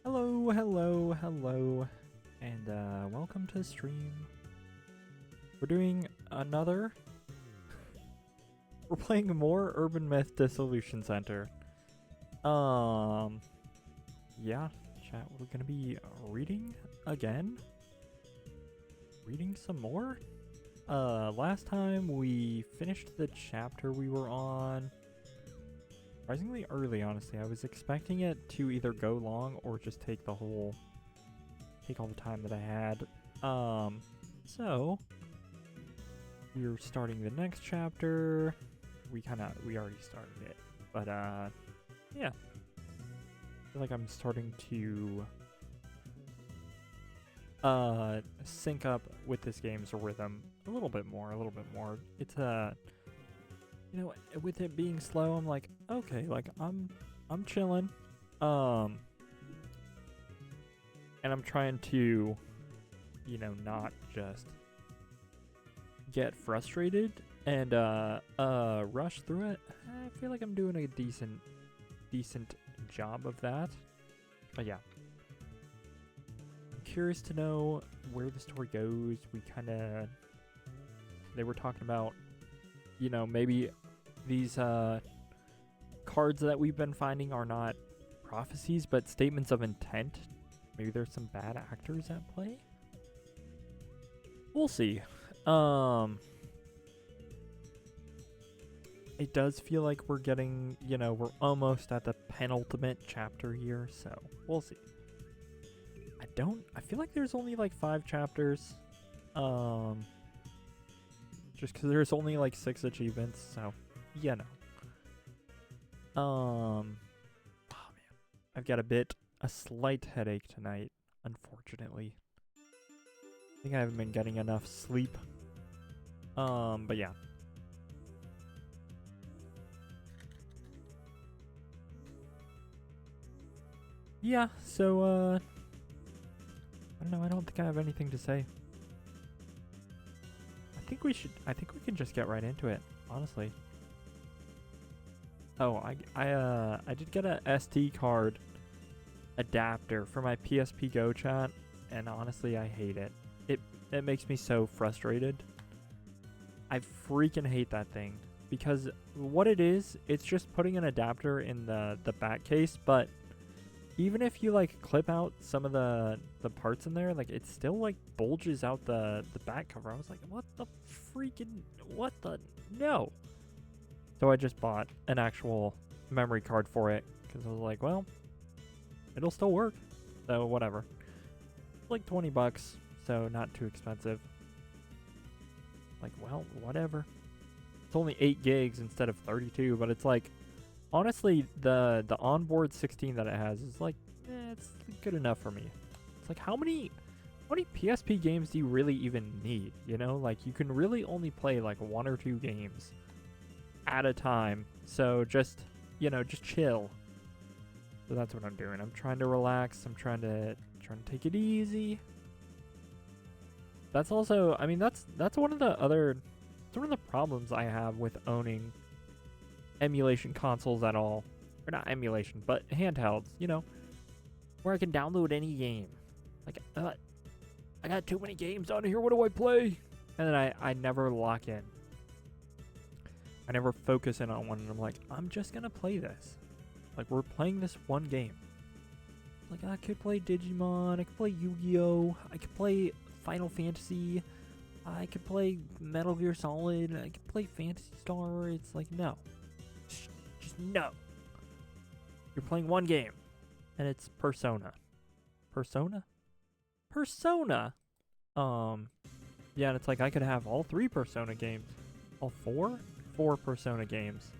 Hello, and welcome to the stream. We're doing another. We're playing more Urban Myth Dissolution Center. Yeah, chat. We're gonna be reading again. Reading some more. Last time we finished the chapter we were on. Surprisingly early, honestly. I was expecting it to either go long or just take all the time that I had. So we're starting the next chapter. We already started it, but yeah. I feel like I'm starting to sync up with this game's rhythm a little bit more. It's you know, with it being slow, I'm like, okay, like I'm chilling. And I'm trying to, you know, not just get frustrated and rush through it. I feel like I'm doing a decent job of that. But yeah. I'm curious to know where the story goes. They were talking about, you know, maybe these cards that we've been finding are not prophecies, but statements of intent. Maybe there's some bad actors at play. We'll see. It does feel like we're getting, you know, we're almost at the penultimate chapter here, so we'll see. I feel like there's only like 5 chapters. Just because there's only like 6 achievements, so you know. Oh man, I've got a slight headache tonight, unfortunately. I think I haven't been getting enough sleep. But yeah. Yeah, so I don't know, I don't think I have anything to say. I think we can just get right into it, honestly. Oh, I did get a SD card adapter for my PSP Go chat, and honestly, I hate it. It makes me so frustrated. I freaking hate that thing because what it is, it's just putting an adapter in the back case, but even if you like clip out some of the parts in there, like it still like bulges out the back cover. I was like, what the no. So I just bought an actual memory card for it because I was like, well, it'll still work. So whatever. It's like 20 bucks, so not too expensive. Like, well, whatever. It's only 8 gigs instead of 32, but it's like, honestly, the onboard 16 that it has is like, it's good enough for me. It's like, how many PSP games do you really even need? You know, like you can really only play like 1 or 2 games at a time. So just, you know, just chill. So that's what I'm doing. I'm trying to relax. I'm trying to take it easy. That's also, I mean, that's one of the problems I have with owning emulation consoles at all. Or not emulation, but handhelds, you know, where I can download any game. Like, I got too many games on here, what do I play? And then I never lock in. I never focus in on one, and I'm like, I'm just gonna play this. Like, we're playing this one game. Like, I could play Digimon, I could play Yu-Gi-Oh!, I could play Final Fantasy, I could play Metal Gear Solid, I could play Phantasy Star. It's like, no. Just no. You're playing one game, and it's Persona. Persona? Yeah, and it's like I could have all 3 Persona games. All 4 Persona games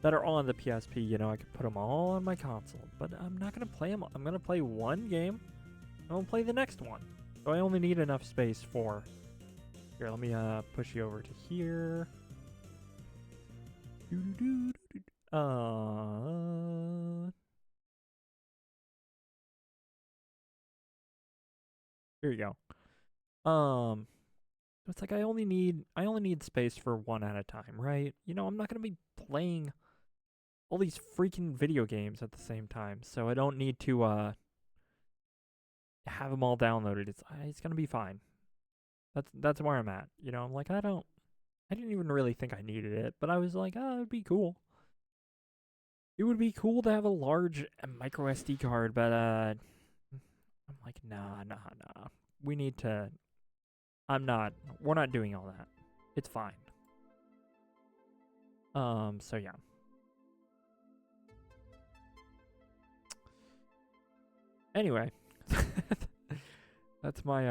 that are on the PSP. You know, I could put them all on my console, but I'm not going to play them. I'm going to play one game, and I'll play the next one. So I only need enough space for... Here, let me push you over to here. Here you go. It's like I only need space for one at a time, right? You know, I'm not gonna be playing all these freaking video games at the same time, so I don't need to have them all downloaded. It's gonna be fine. That's where I'm at. You know, I'm like, I didn't even really think I needed it, but I was like, oh, it'd be cool. It would be cool to have a large micro SD card, but I'm like, nah. We need to. We're not doing all that. It's fine. So yeah. Anyway, that's my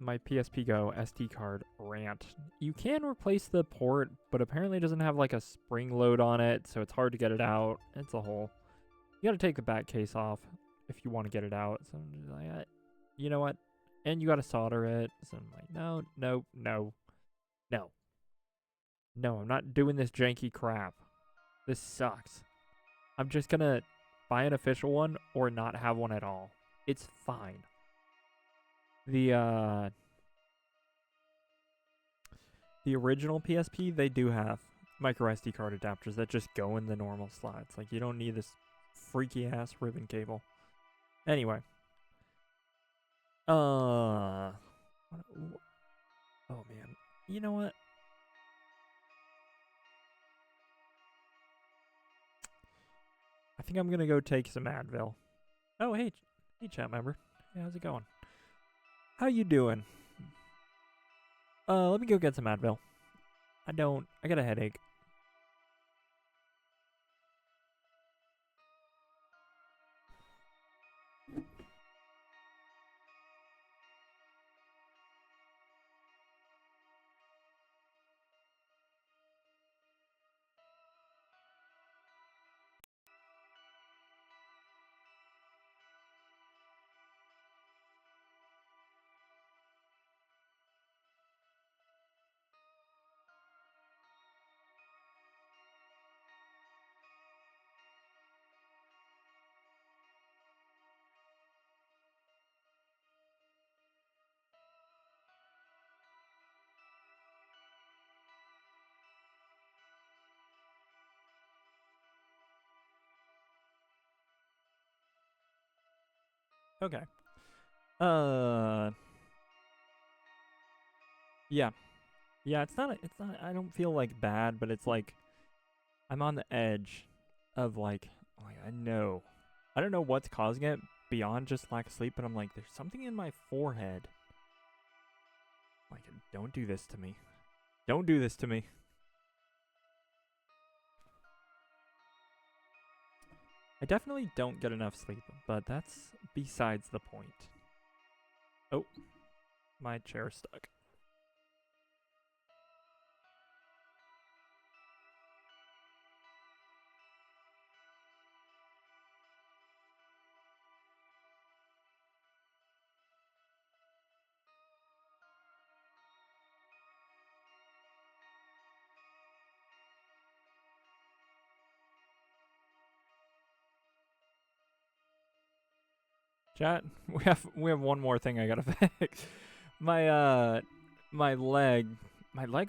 PSP Go SD card rant. You can replace the port, but apparently it doesn't have like a spring load on it, so it's hard to get it out. It's a whole. You got to take the back case off if you want to get it out. So I'm just like, you know what? And you got to solder it. So I'm like, no. I'm not doing this janky crap. This sucks. I'm just gonna buy an official one or not have one at all. It's fine. The original PSP, they do have micro SD card adapters that just go in the normal slots. Like, you don't need this freaky ass ribbon cable. Anyway. Oh man. You know what? I think I'm gonna go take some Advil. Oh, hey chat member. Hey, how's it going? How you doing? Let me go get some Advil. I got a headache. Okay. Yeah. Yeah, it's not I don't feel like bad, but it's like I'm on the edge of like I know. I don't know what's causing it beyond just lack of sleep, but I'm like there's something in my forehead. Like, don't do this to me. Don't do this to me. I definitely don't get enough sleep, but that's besides the point. Oh, my chair's stuck. Chat, we have one more thing I gotta fix. My my leg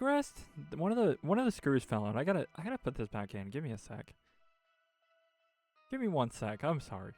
rest. One of the screws fell out. I gotta put this back in. Give me a sec. Give me 1 sec. I'm sorry.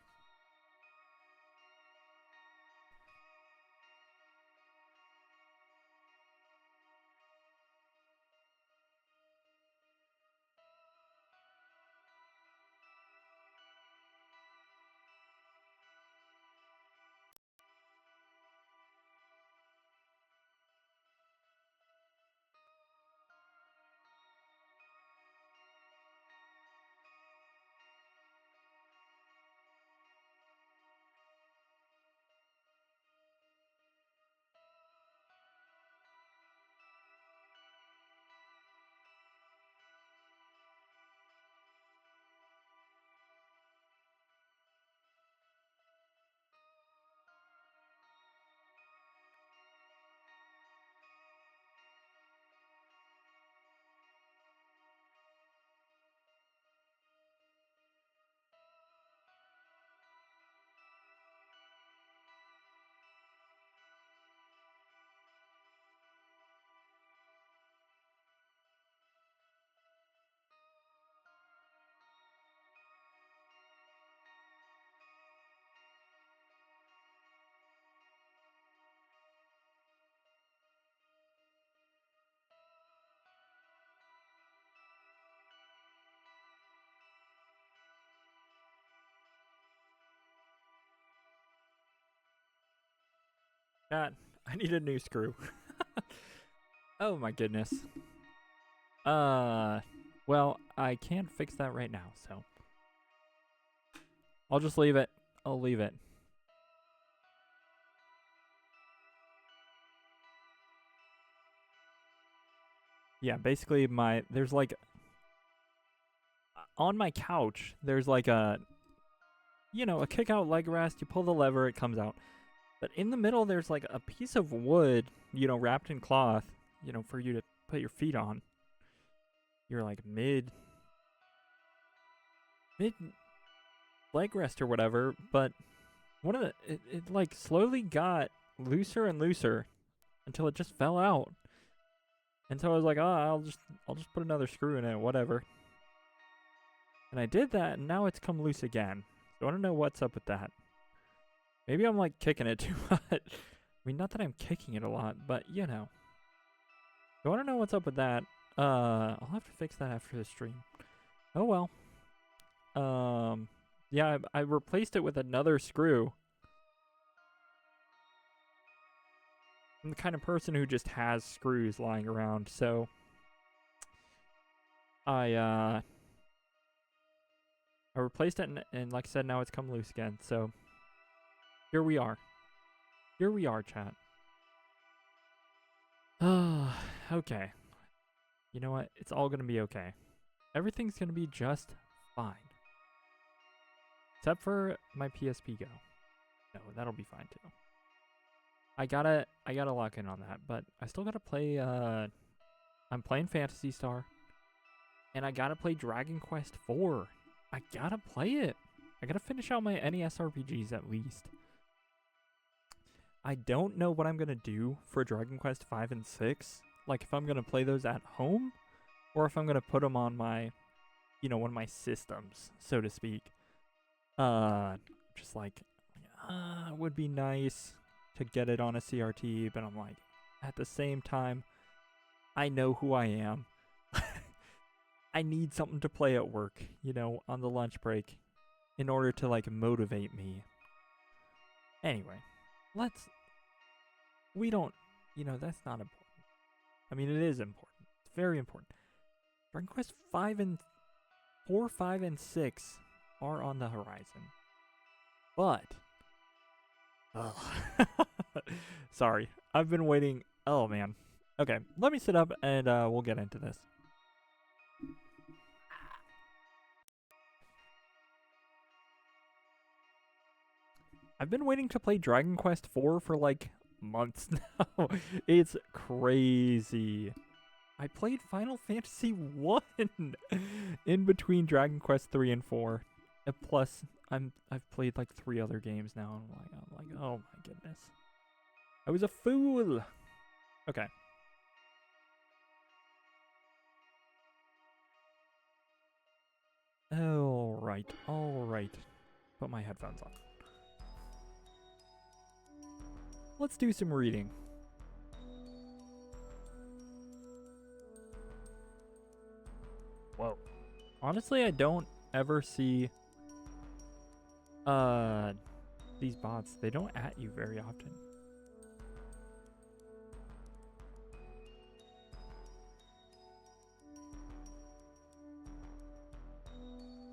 God, I need a new screw. Oh my goodness. Well, I can't fix that right now, so I'll just leave it. I'll leave it. Yeah, basically there's like on my couch, there's like a a kick out leg rest, you pull the lever, it comes out. But in the middle there's like a piece of wood, wrapped in cloth, for you to put your feet on. You're like mid leg rest or whatever, but one of it like slowly got looser and looser until it just fell out. And so I was like, I'll just put another screw in it, whatever. And I did that, and now it's come loose again. So I don't know what's up with that. Maybe I'm like kicking it too much. I mean, not that I'm kicking it a lot, but So I don't know what's up with that. I'll have to fix that after the stream. Oh well. Yeah, I replaced it with another screw. I'm the kind of person who just has screws lying around, so I replaced it, and like I said, now it's come loose again. So here we are. Here we are, chat. Okay. You know what? It's all gonna be okay. Everything's gonna be just fine. Except for my PSP Go. No, that'll be fine too. I gotta lock in on that, but I still gotta play, I'm playing Phantasy Star, and I gotta play Dragon Quest IV. I gotta play it. I gotta finish out my NES RPGs at least. I don't know what I'm gonna do for Dragon Quest V and 6. Like, if I'm gonna play those at home, or if I'm gonna put them on my, one of my systems, so to speak. Just like, it would be nice to get it on a CRT, but I'm like, at the same time, I know who I am. I need something to play at work, on the lunch break, in order to like motivate me. Anyway, we don't, that's not important. I mean, it is important. It's very important. Dragon Quest 4, 5, and 6 are on the horizon. But sorry, I've been waiting. Oh man. Okay, let me sit up and we'll get into this. I've been waiting to play Dragon Quest IV for like months now. It's crazy. I played Final Fantasy 1 in between Dragon Quest 3 and 4. Plus, I've played like 3 other games now. I'm like, oh my goodness. I was a fool. Okay. All right. Put my headphones on. Let's do some reading. Whoa. Honestly, I don't ever see these bots. They don't at you very often.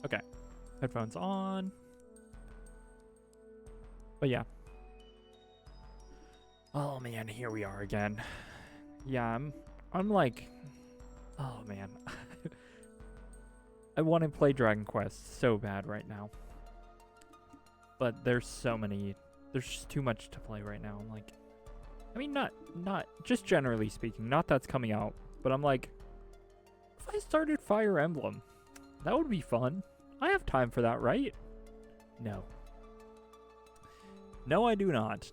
Okay. Headphones on. But yeah. Oh man, here we are again. Yeah, I'm like, oh man. I want to play Dragon Quest so bad right now. But there's just too much to play right now. I'm like, I mean, not just generally speaking, not that's coming out, but I'm like, if I started Fire Emblem, that would be fun. I have time for that, right? No. No, I do not.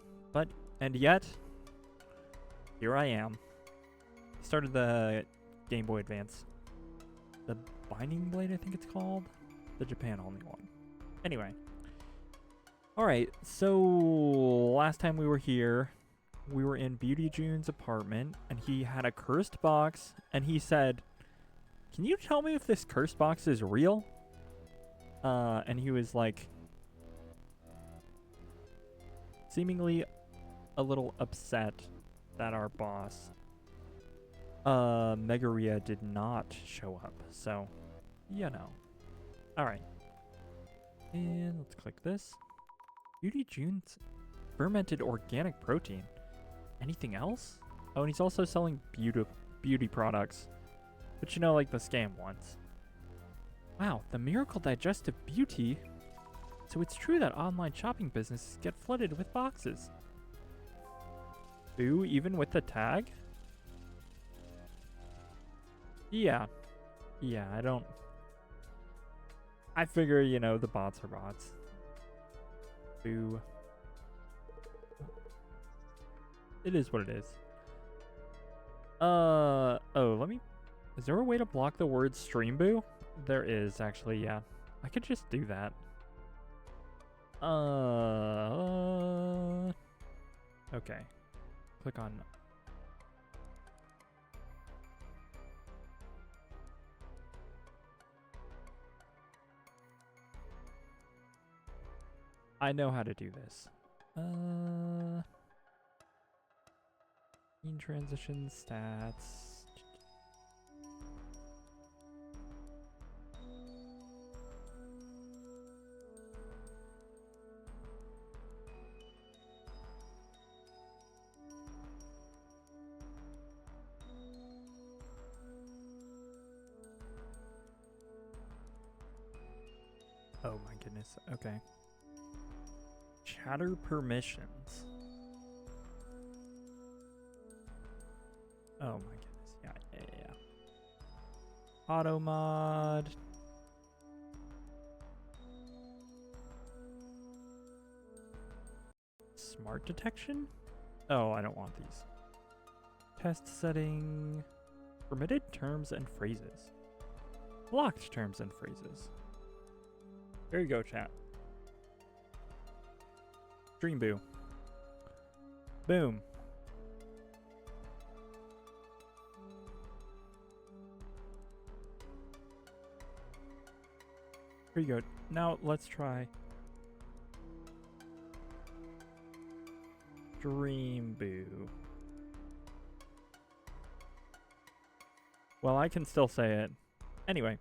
And yet, here I am. I started the Game Boy Advance. The Binding Blade, I think it's called. The Japan-only one. Anyway. Alright, so last time we were here, we were in Beauty June's apartment, and he had a cursed box, and he said, can you tell me if this cursed box is real? And he was like, seemingly a little upset that our boss, Megaria, did not show up. So, you know. Alright. And let's click this. Beauty June's fermented organic protein. Anything else? Oh, and he's also selling beauty products. But you know, like the scam ones. Wow, the Miracle Digestive Beauty. So it's true that online shopping businesses get flooded with boxes. Ooh, even with the tag? Yeah. Yeah, I figure, you know, the bots are bots. Boo. It is what it is. Oh, is there a way to block the word stream boo? There is, actually, yeah. I could just do that. Okay. Click on... I know how to do this. Scene transition stats. Oh my goodness. Okay. Chatter permissions. Oh my goodness. Yeah. Auto mod. Smart detection? Oh, I don't want these. Test setting. Permitted terms and phrases. Blocked terms and phrases. There you go, chat. Stream boo. Boom. Here you go. Now let's try Dream Boo. Well, I can still say it. Anyway.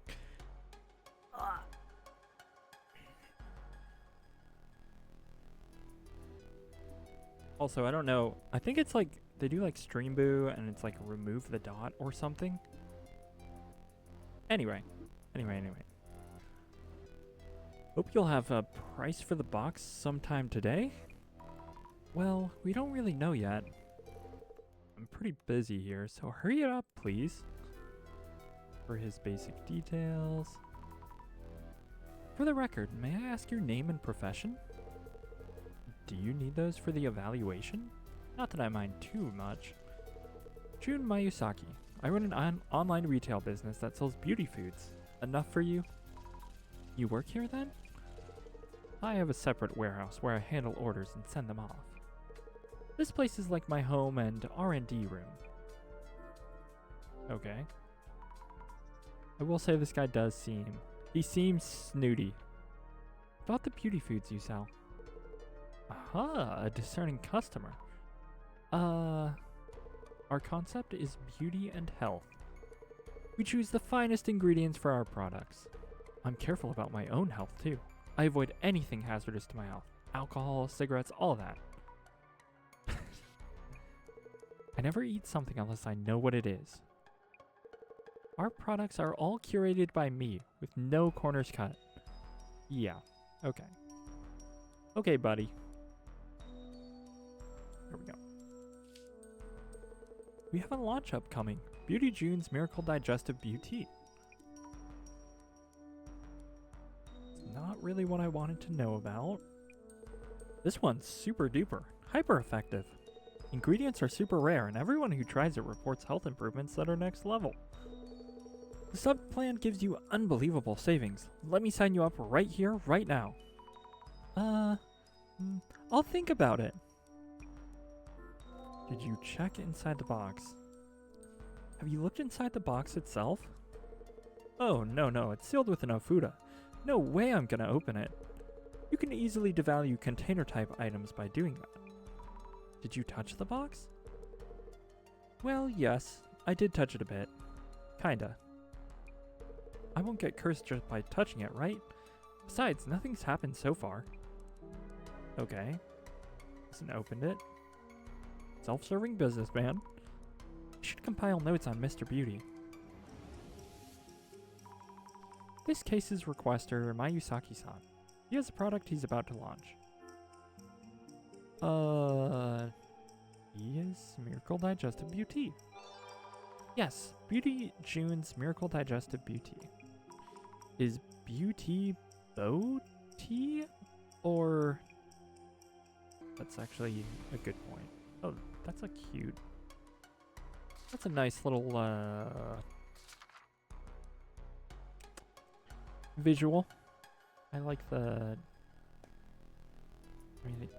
Also, I don't know. I think it's like they do like Stream Boo and it's like remove the dot or something. Anyway. Hope you'll have a price for the box sometime today. Well, we don't really know yet. I'm pretty busy here, so hurry it up, please. For his basic details. For the record, may I ask your name and profession? Do you need those for the evaluation? Not that I mind too much. Jun Mayusaki. I run an online retail business that sells beauty foods. Enough for you? You work here then? I have a separate warehouse where I handle orders and send them off. This place is like my home and R&D room. Okay. I will say this guy he seems snooty. About the beauty foods you sell. Aha, a discerning customer. Our concept is beauty and health. We choose the finest ingredients for our products. I'm careful about my own health too. I avoid anything hazardous to my health. Alcohol, cigarettes, all that. I never eat something unless I know what it is. Our products are all curated by me, with no corners cut. Yeah, okay. Okay, buddy. Here we go. We have a launch upcoming. Beauty June's Miracle Digestive Beauty. It's not really what I wanted to know about. This one's super duper, hyper effective. Ingredients are super rare and everyone who tries it reports health improvements that are next level. The sub-plan gives you unbelievable savings. Let me sign you up right here, right now. I'll think about it. Did you check inside the box? Have you looked inside the box itself? Oh, no, it's sealed with an Ofuda. No way I'm gonna open it. You can easily devalue container type items by doing that. Did you touch the box? Well, yes, I did touch it a bit. Kinda. I won't get cursed just by touching it, right? Besides, nothing's happened so far. Okay. Hasn't opened it. Self-serving businessman. I should compile notes on Mr. Beauty. This case's requester, Mayusaki-san. He has a product he's about to launch. He is Miracle Digestive Beauty. Yes, Beauty June's Miracle Digestive Beauty. Is Beauty Bow Tea? Or... That's actually a good point. Oh, that's a cute... That's a nice little, visual. I like the... I mean,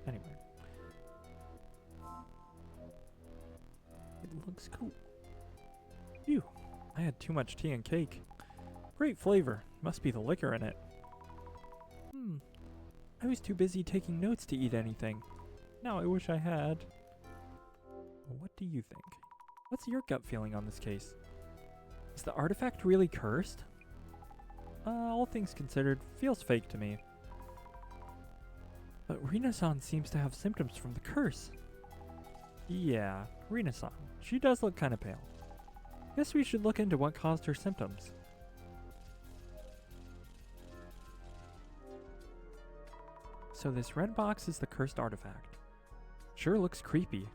anyway. It looks cool. Phew, I had too much tea and cake. Great flavor. Must be the liquor in it. I was too busy taking notes to eat anything. Now I wish I had. What do you think? What's your gut feeling on this case? Is the artifact really cursed? All things considered, feels fake to me. But Rina-san seems to have symptoms from the curse. Yeah, Rina-san. She does look kind of pale. Guess we should look into what caused her symptoms. So this red box is the cursed artifact. Sure looks creepy.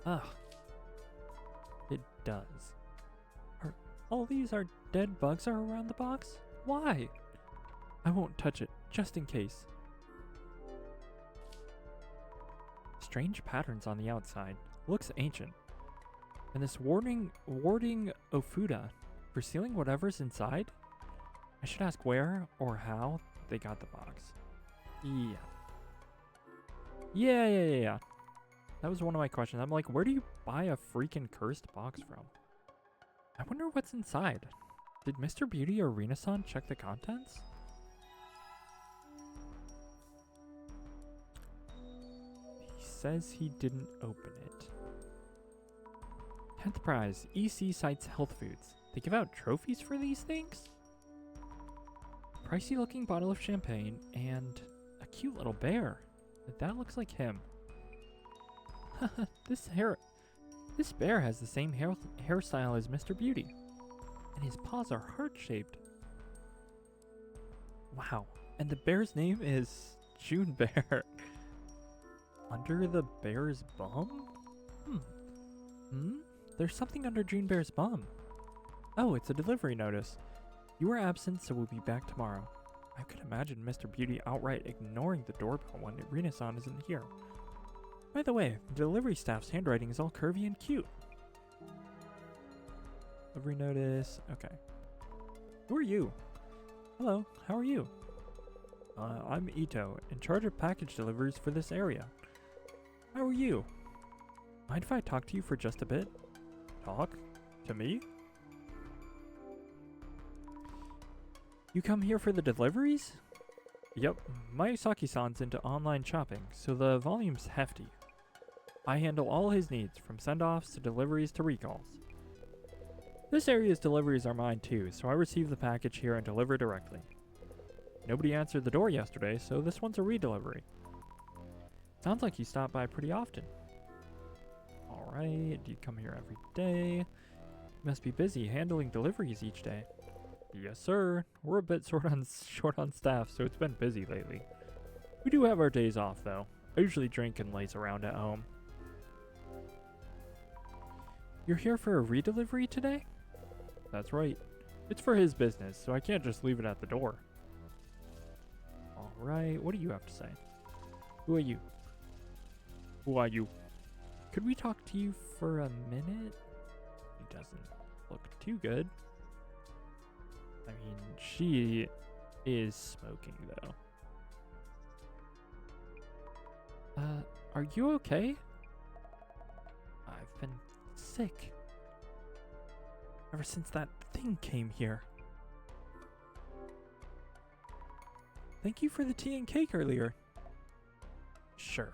Ugh. It does. All these are dead bugs are around the box? Why? I won't touch it, just in case. Strange patterns on the outside. Looks ancient. And this warding Ofuda for sealing whatever's inside? I should ask where or how they got the box. Yeah. That was one of my questions. I'm like, where do you buy a freaking cursed box from? I wonder what's inside. Did Mr. Beauty or Rina-san check the contents? He says he didn't open it. 10th prize, EC Sites Health Foods. They give out trophies for these things? Pricey looking bottle of champagne and a cute little bear. That looks like him. This bear has the same hairstyle as Mr. Beauty. And his paws are heart-shaped. Wow. And the bear's name is June Bear. Under the bear's bum? There's something under June Bear's bum. Oh, it's a delivery notice. You were absent, so we'll be back tomorrow. I could imagine Mr. Beauty outright ignoring the doorbell when Rina-san isn't here. By the way, the delivery staff's handwriting is all curvy and cute. Delivery notice. Okay. Who are you? Hello, how are you? I'm Ito, in charge of package deliveries for this area. How are you? Mind if I talk to you for just a bit? Talk? To me? You come here for the deliveries? Yep, Mayusaki-san's into online shopping, so the volume's hefty. I handle all his needs, from send-offs to deliveries to recalls. This area's deliveries are mine too, so I receive the package here and deliver directly. Nobody answered the door yesterday, so this one's a redelivery. Sounds like you stop by pretty often. Alright, do you come here every day? You must be busy handling deliveries each day. Yes, sir. We're a bit short on staff, so it's been busy lately. We do have our days off, though. I usually drink and laze around at home. You're here for a redelivery today? That's right. It's for his business, so I can't just leave it at the door. Alright, what do you have to say? Who are you? Who are you? Could we talk to you for a minute? He doesn't look too good. I mean, she is smoking, though. Are you okay? I've been sick. Ever since that thing came here. Thank you for the tea and cake earlier. Sure.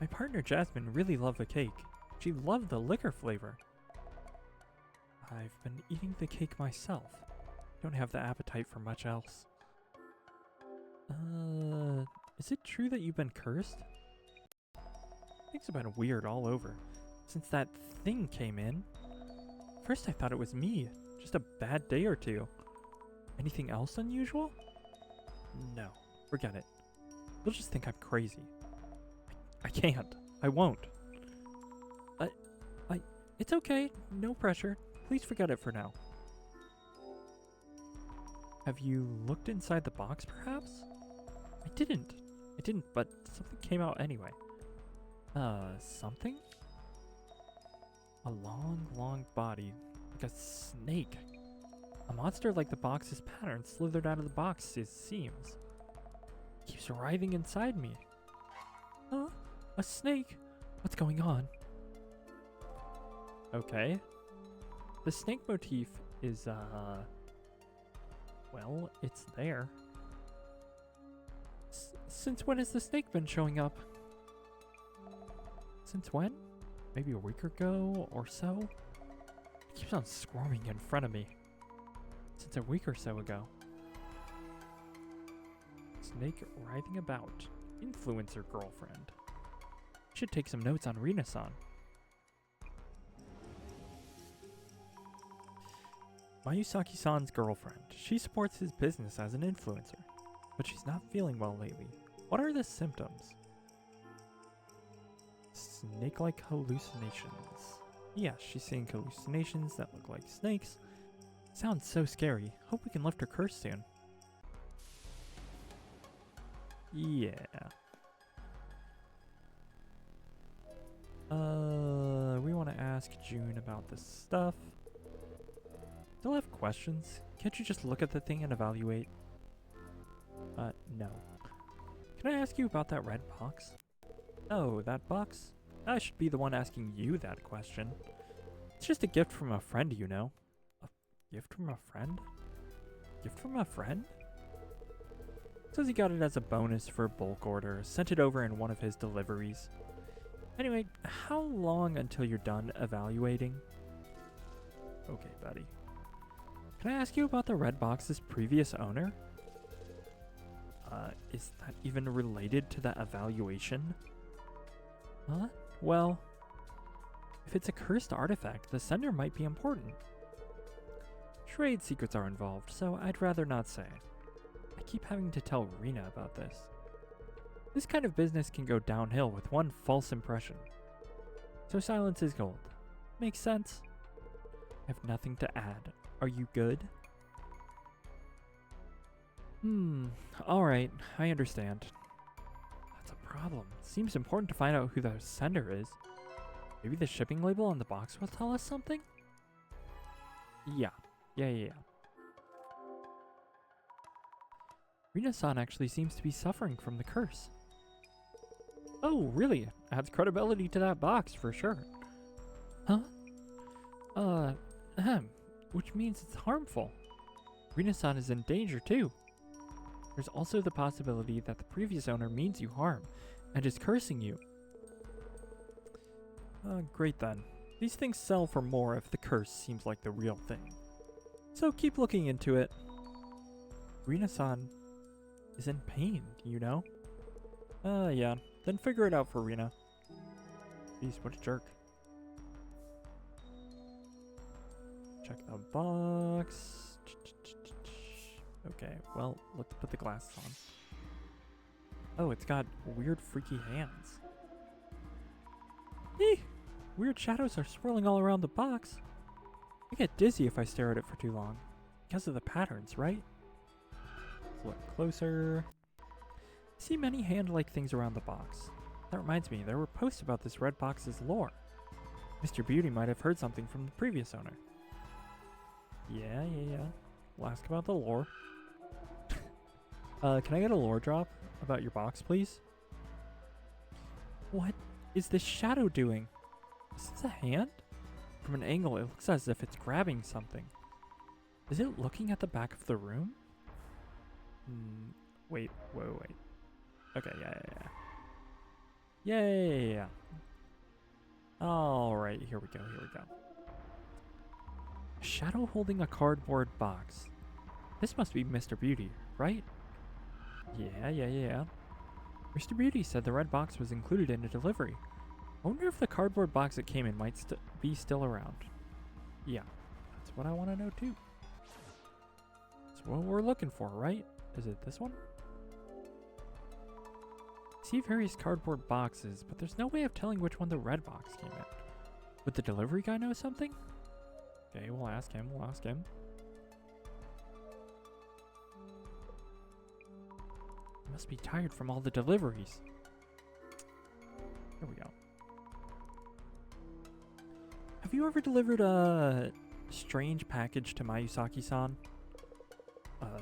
My partner Jasmine really loved the cake. She loved the liquor flavor. I've been eating the cake myself. Don't have the appetite for much else. Is it true that you've been cursed? Things have been weird all over since that thing came in. First I thought it was me, just a bad day or two. Anything else unusual? No, forget it. You'll just think I'm crazy. I can't. I won't. It's okay. No pressure. Please forget it for now. Have you looked inside the box, perhaps? I didn't, but something came out anyway. Something? A long body, like a snake. A monster like the box's pattern slithered out of the box's seams. Keeps writhing inside me. Huh? A snake? What's going on? Okay. The snake motif is, well, it's there. Since when has the snake been showing up? Since when? Maybe a week ago or so? It keeps on squirming in front of me. Since a week or so ago. Snake writhing about. Influencer girlfriend. Should take some notes on Rina-san. Mayusaki-san's girlfriend. She supports his business as an influencer, but she's not feeling well lately. What are the symptoms? Snake-like hallucinations. Yes, she's seeing hallucinations that look like snakes. Sounds so scary. Hope we can lift her curse soon. Yeah. We want to ask June about this stuff. Still have questions? Can't you just look at the thing and evaluate? No. Can I ask you about that red box? Oh, that box? I should be the one asking you that question. It's just a gift from a friend, you know. A gift from a friend? Gift from a friend? Says he got it as a bonus for a bulk order, sent it over in one of his deliveries. Anyway, how long until you're done evaluating? Okay, buddy. Can I ask you about the red box's previous owner? Is that even related to that evaluation? Huh? Well, if it's a cursed artifact, the sender might be important. Trade secrets are involved, so I'd rather not say. I keep having to tell Rina about this. This kind of business can go downhill with one false impression. So silence is gold. Makes sense? I have nothing to add. Are you good? Alright, I understand. That's a problem. Seems important to find out who the sender is. Maybe the shipping label on the box will tell us something? Yeah. Rina-san actually seems to be suffering from the curse. Oh, really? Adds credibility to that box, for sure. Huh? Which means it's harmful. Rina-san is in danger, too. There's also the possibility that the previous owner means you harm and is cursing you. Great then. These things sell for more if the curse seems like the real thing. So keep looking into it. Rina-san is in pain, you know? Yeah. Then figure it out for Rina. Jeez, what a jerk. Check the box. Okay, well, let's put the glasses on. Oh, it's got weird freaky hands. Eeh! Weird shadows are swirling all around the box. I get dizzy if I stare at it for too long. Because of the patterns, right? Let's look closer. I see many hand-like things around the box. That reminds me, there were posts about this red box's lore. Mr. Beauty might have heard something from the previous owner. Yeah. We'll ask about the lore. Can I get a lore drop about your box, please? What is this shadow doing? Is this a hand? From an angle, it looks as if it's grabbing something. Is it looking at the back of the room? Wait. Okay, yeah. Yay! Alright, here we go, here we go. Shadow holding a cardboard box. This must be Mr. Beauty, right? Yeah. Mr. Beauty said the red box was included in a delivery. I wonder if the cardboard box it came in might be still around. Yeah, that's what I want to know too. That's what we're looking for, right? Is it this one? I see various cardboard boxes, but there's no way of telling which one the red box came in. Would the delivery guy know something? Okay, we'll ask him, He must be tired from all the deliveries. Here we go. Have you ever delivered a strange package to Mayusaki-san?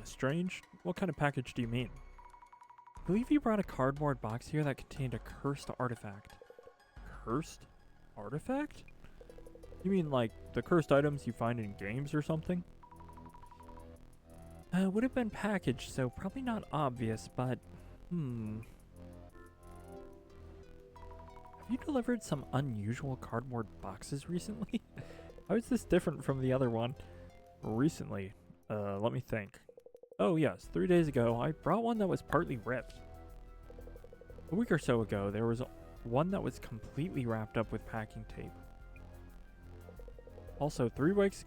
Strange? What kind of package do you mean? I believe you brought a cardboard box here that contained a cursed artifact. Cursed artifact? You mean like the cursed items you find in games or something? Would have been packaged, so probably not obvious, but Have you delivered some unusual cardboard boxes recently? How is this different from the other one? Recently? Let me think. Oh yes, 3 days ago, I brought one that was partly ripped. A week or so ago, there was one that was completely wrapped up with packing tape. Also, 3 weeks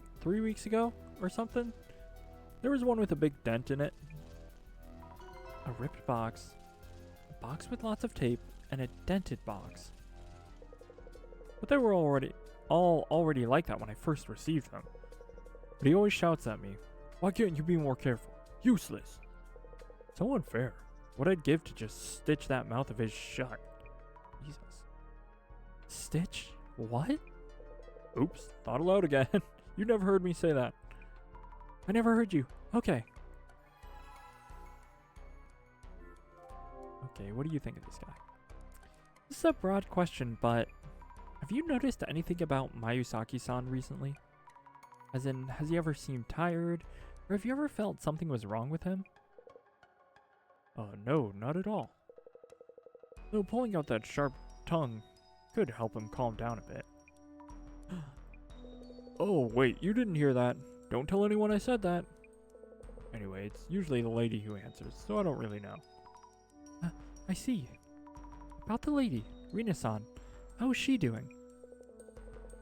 ago, or something, there was one with a big dent in it. A ripped box, a box with lots of tape, and a dented box. But they were already like that when I first received them. But he always shouts at me, "Why can't you be more careful? Useless." So unfair. What I'd give to just stitch that mouth of his shut. Jesus. Stitch? What? Oops, thought aloud again. You never heard me say that. I never heard you. Okay. Okay, what do you think of this guy? This is a broad question, but have you noticed anything about Mayusaki-san recently? As in, has he ever seemed tired? Or have you ever felt something was wrong with him? No, not at all. Though pulling out that sharp tongue could help him calm down a bit. Oh, wait, you didn't hear that. Don't tell anyone I said that. Anyway, it's usually the lady who answers, so I don't really know. I see. About the lady, Rina-san. How is she doing?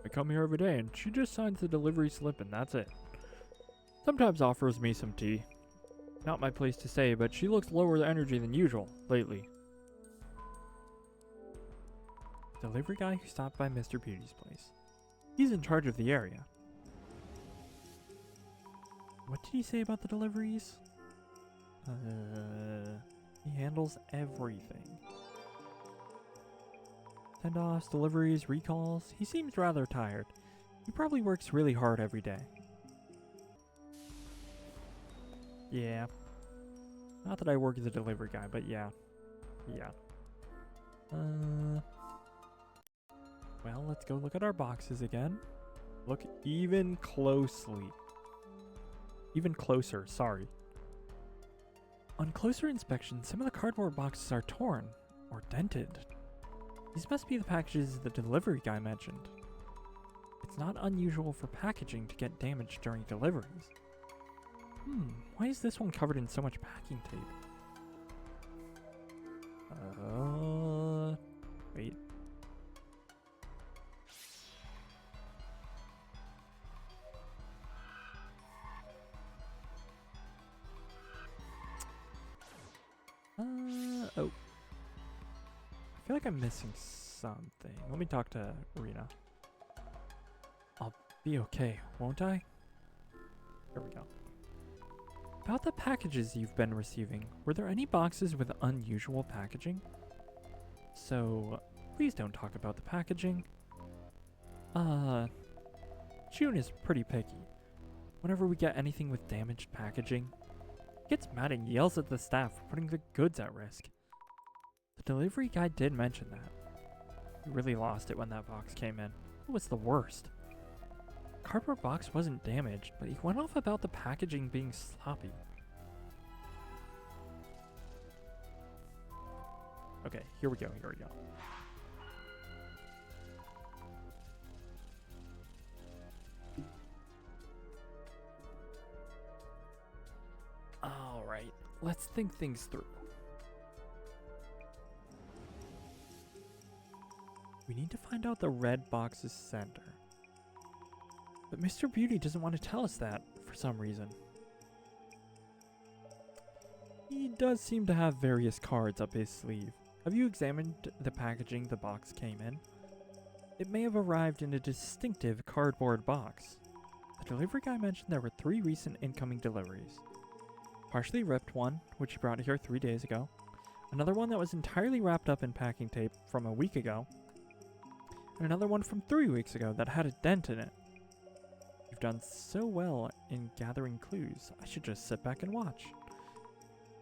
I come here every day and she just signs the delivery slip and that's it. Sometimes offers me some tea. Not my place to say, but she looks lower energy than usual lately. Delivery guy who stopped by Mr. Beauty's place. He's in charge of the area. What did he say about the deliveries? He handles everything. Send-offs, deliveries, recalls. He seems rather tired. He probably works really hard every day. Yeah. Not that I work as a delivery guy, but yeah. Yeah. Well, let's go look at our boxes again. Look even closely. Even closer, sorry. On closer inspection, some of the cardboard boxes are torn or dented. These must be the packages the delivery guy mentioned. It's not unusual for packaging to get damaged during deliveries. Why is this one covered in so much packing tape? Wait. Oh. I feel like I'm missing something. Let me talk to Rina. I'll be okay, won't I? Here we go. About the packages you've been receiving, were there any boxes with unusual packaging? So, please don't talk about the packaging. June is pretty picky. Whenever we get anything with damaged packaging, he gets mad and yells at the staff for putting the goods at risk. The delivery guy did mention that. He really lost it when that box came in. It was the worst. The cardboard box wasn't damaged, but he went off about the packaging being sloppy. Okay, here we go. Alright, let's think things through. We need to find out the red box's center. But Mr. Beauty doesn't want to tell us that for some reason. He does seem to have various cards up his sleeve. Have you examined the packaging the box came in? It may have arrived in a distinctive cardboard box. The delivery guy mentioned there were 3 recent incoming deliveries. Partially ripped one, which he brought here 3 days ago. Another one that was entirely wrapped up in packing tape from a week ago. And another one from 3 weeks ago that had a dent in it. You've done so well in gathering clues. I should just sit back and watch.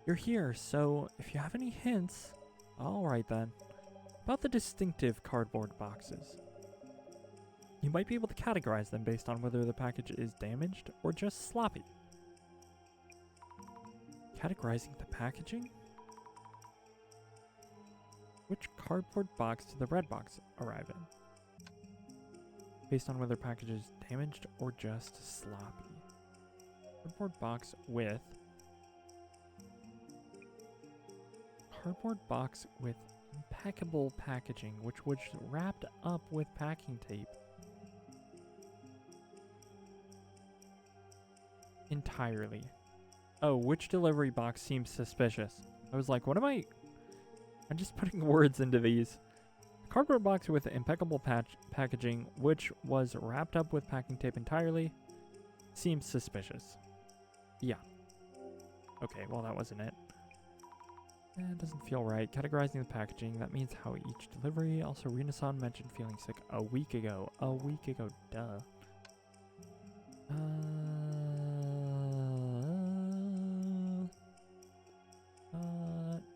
You're here, so if you have any hints... Alright then. About the distinctive cardboard boxes. You might be able to categorize them based on whether the package is damaged or just sloppy. Categorizing the packaging? Which cardboard box did the red box arrive in? Based on whether package is damaged or just sloppy. Cardboard box with impeccable packaging, which was wrapped up with packing tape. Entirely. Oh, which delivery box seems suspicious? I was like, what am I? I'm just putting words into these. Cardboard box with impeccable packaging, which was wrapped up with packing tape entirely, seems suspicious. Yeah. Okay, well that wasn't it. It doesn't feel right. Categorizing the packaging, that means how each delivery. Also, Renaissance mentioned feeling sick a week ago. A week ago, duh.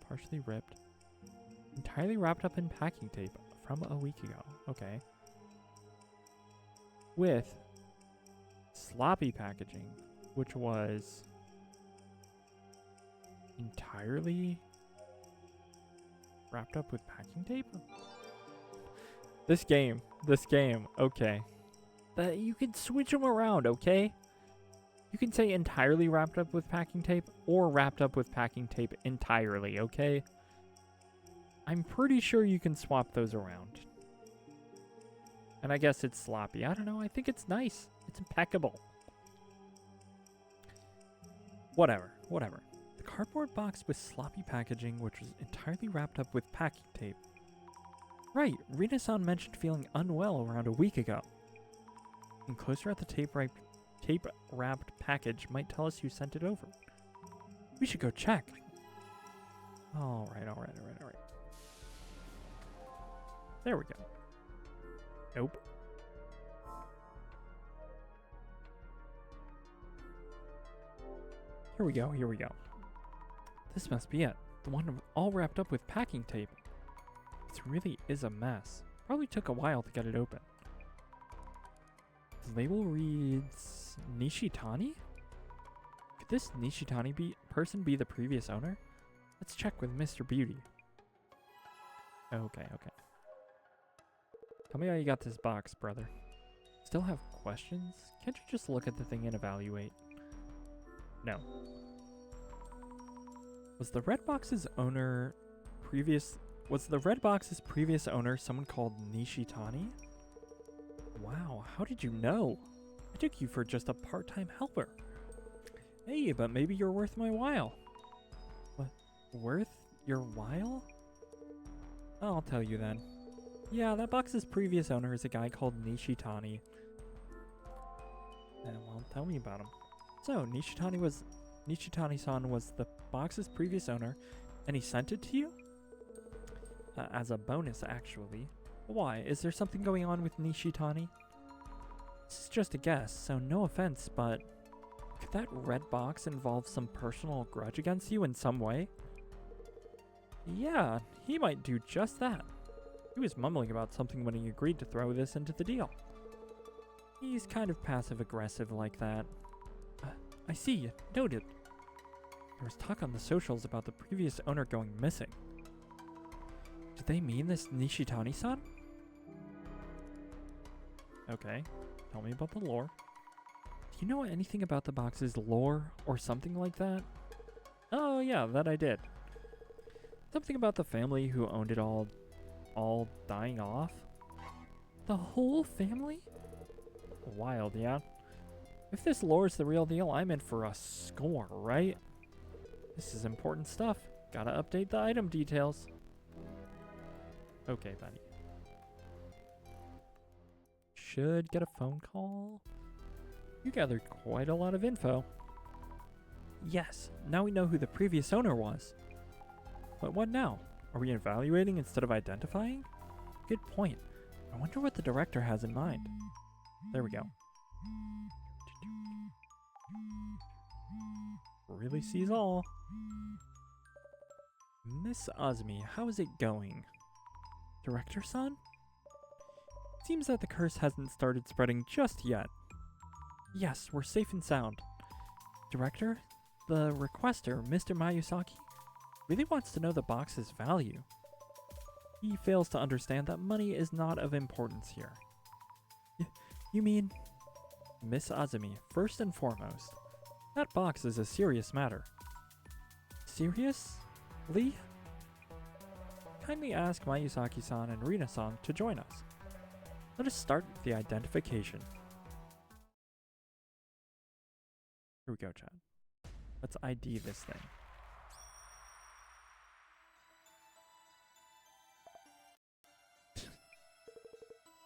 Partially ripped. Entirely wrapped up in packing tape from a week ago. Okay. With sloppy packaging, which was entirely wrapped up with packing tape? This game, okay. You can switch them around, okay? You can say entirely wrapped up with packing tape or wrapped up with packing tape entirely, okay? I'm pretty sure you can swap those around. And I guess it's sloppy. I don't know. I think it's nice. It's impeccable. Whatever. The cardboard box with sloppy packaging, which was entirely wrapped up with packing tape. Right. Rina-san mentioned feeling unwell around a week ago. And closer at the tape-wrapped package might tell us who sent it over. We should go check. All right. There we go. Nope. Here we go. This must be it. The one all wrapped up with packing tape. This really is a mess. Probably took a while to get it open. The label reads Nishitani? Could this Nishitani person be the previous owner? Let's check with Mr. Beauty. Okay. Tell me how you got this box, brother. Still have questions? Can't you just look at the thing and evaluate? No. Was the red box's previous owner someone called Nishitani? Wow, how did you know? I took you for just a part-time helper. Hey, but maybe you're worth my while. What? Worth your while? I'll tell you then. Yeah, that box's previous owner is a guy called Nishitani. Well, tell me about him. So, Nishitani-san was the box's previous owner, and he sent it to you? As a bonus, actually. Why? Is there something going on with Nishitani? This is just a guess, so no offense, but could that red box involve some personal grudge against you in some way? Yeah, he might do just that. He was mumbling about something when he agreed to throw this into the deal. He's kind of passive-aggressive like that. I see. Noted. There was talk on the socials about the previous owner going missing. Did they mean this Nishitani-san? Okay. Tell me about the lore. Do you know anything about the box's lore or something like that? Oh yeah, that I did. Something about the family who owned it all dying off? The whole family? Wild, yeah? If this lore's the real deal, I'm in for a score, right? This is important stuff. Gotta update the item details. Okay, buddy. Should get a phone call. You gathered quite a lot of info. Yes, now we know who the previous owner was. But what now? Are we evaluating instead of identifying? Good point. I wonder what the director has in mind. There we go. Really sees all. Miss Azumi, how is it going? Director-san? Seems that the curse hasn't started spreading just yet. Yes, we're safe and sound. Director, the requester, Mr. Mayusaki, really wants to know the box's value. He fails to understand that money is not of importance here. You mean? Miss Azumi, first and foremost, that box is a serious matter. Seriously? Kindly ask Mayusaki-san and Rina-san to join us. Let us start with the identification. Here we go, Chad. Let's ID this thing.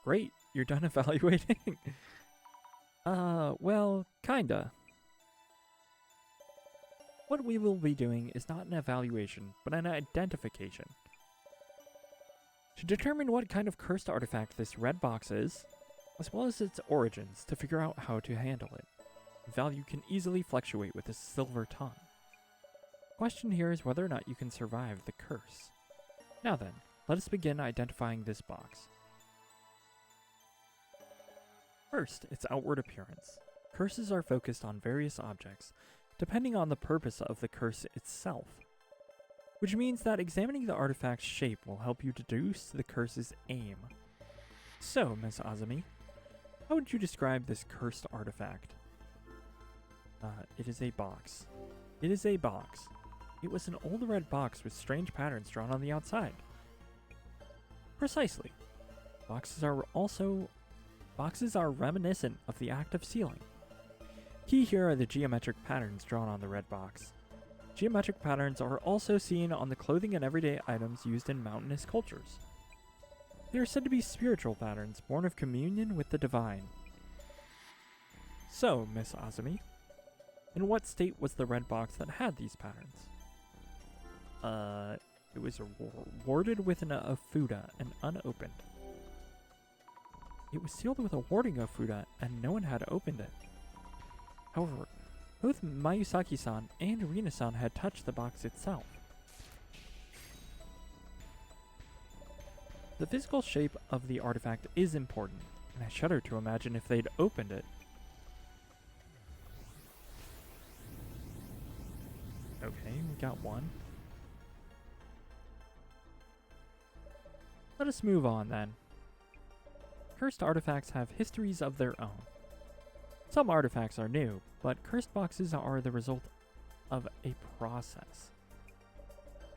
Great, you're done evaluating? Well, kinda. What we will be doing is not an evaluation, but an identification. To determine what kind of cursed artifact this red box is, as well as its origins to figure out how to handle it. Value can easily fluctuate with a silver tongue. The question here is whether or not you can survive the curse. Now then, let us begin identifying this box. First, its outward appearance. Curses are focused on various objects, depending on the purpose of the curse itself. Which means that examining the artifact's shape will help you deduce the curse's aim. So, Miss Azumi, how would you describe this cursed artifact? It is a box. It is a box. It was an old red box with strange patterns drawn on the outside. Precisely. Boxes are reminiscent of the act of sealing. Key here are the geometric patterns drawn on the red box. Geometric patterns are also seen on the clothing and everyday items used in mountainous cultures. They are said to be spiritual patterns born of communion with the divine. So, Miss Azumi, in what state was the red box that had these patterns? It was warded with an Ofuda and unopened. It was sealed with a warding Ofuda and no one had opened it. However, both Mayusaki-san and Rina-san had touched the box itself. The physical shape of the artifact is important, and I shudder to imagine if they'd opened it. Okay, we got one. Let us move on then. Cursed artifacts have histories of their own. Some artifacts are new, but cursed boxes are the result of a process.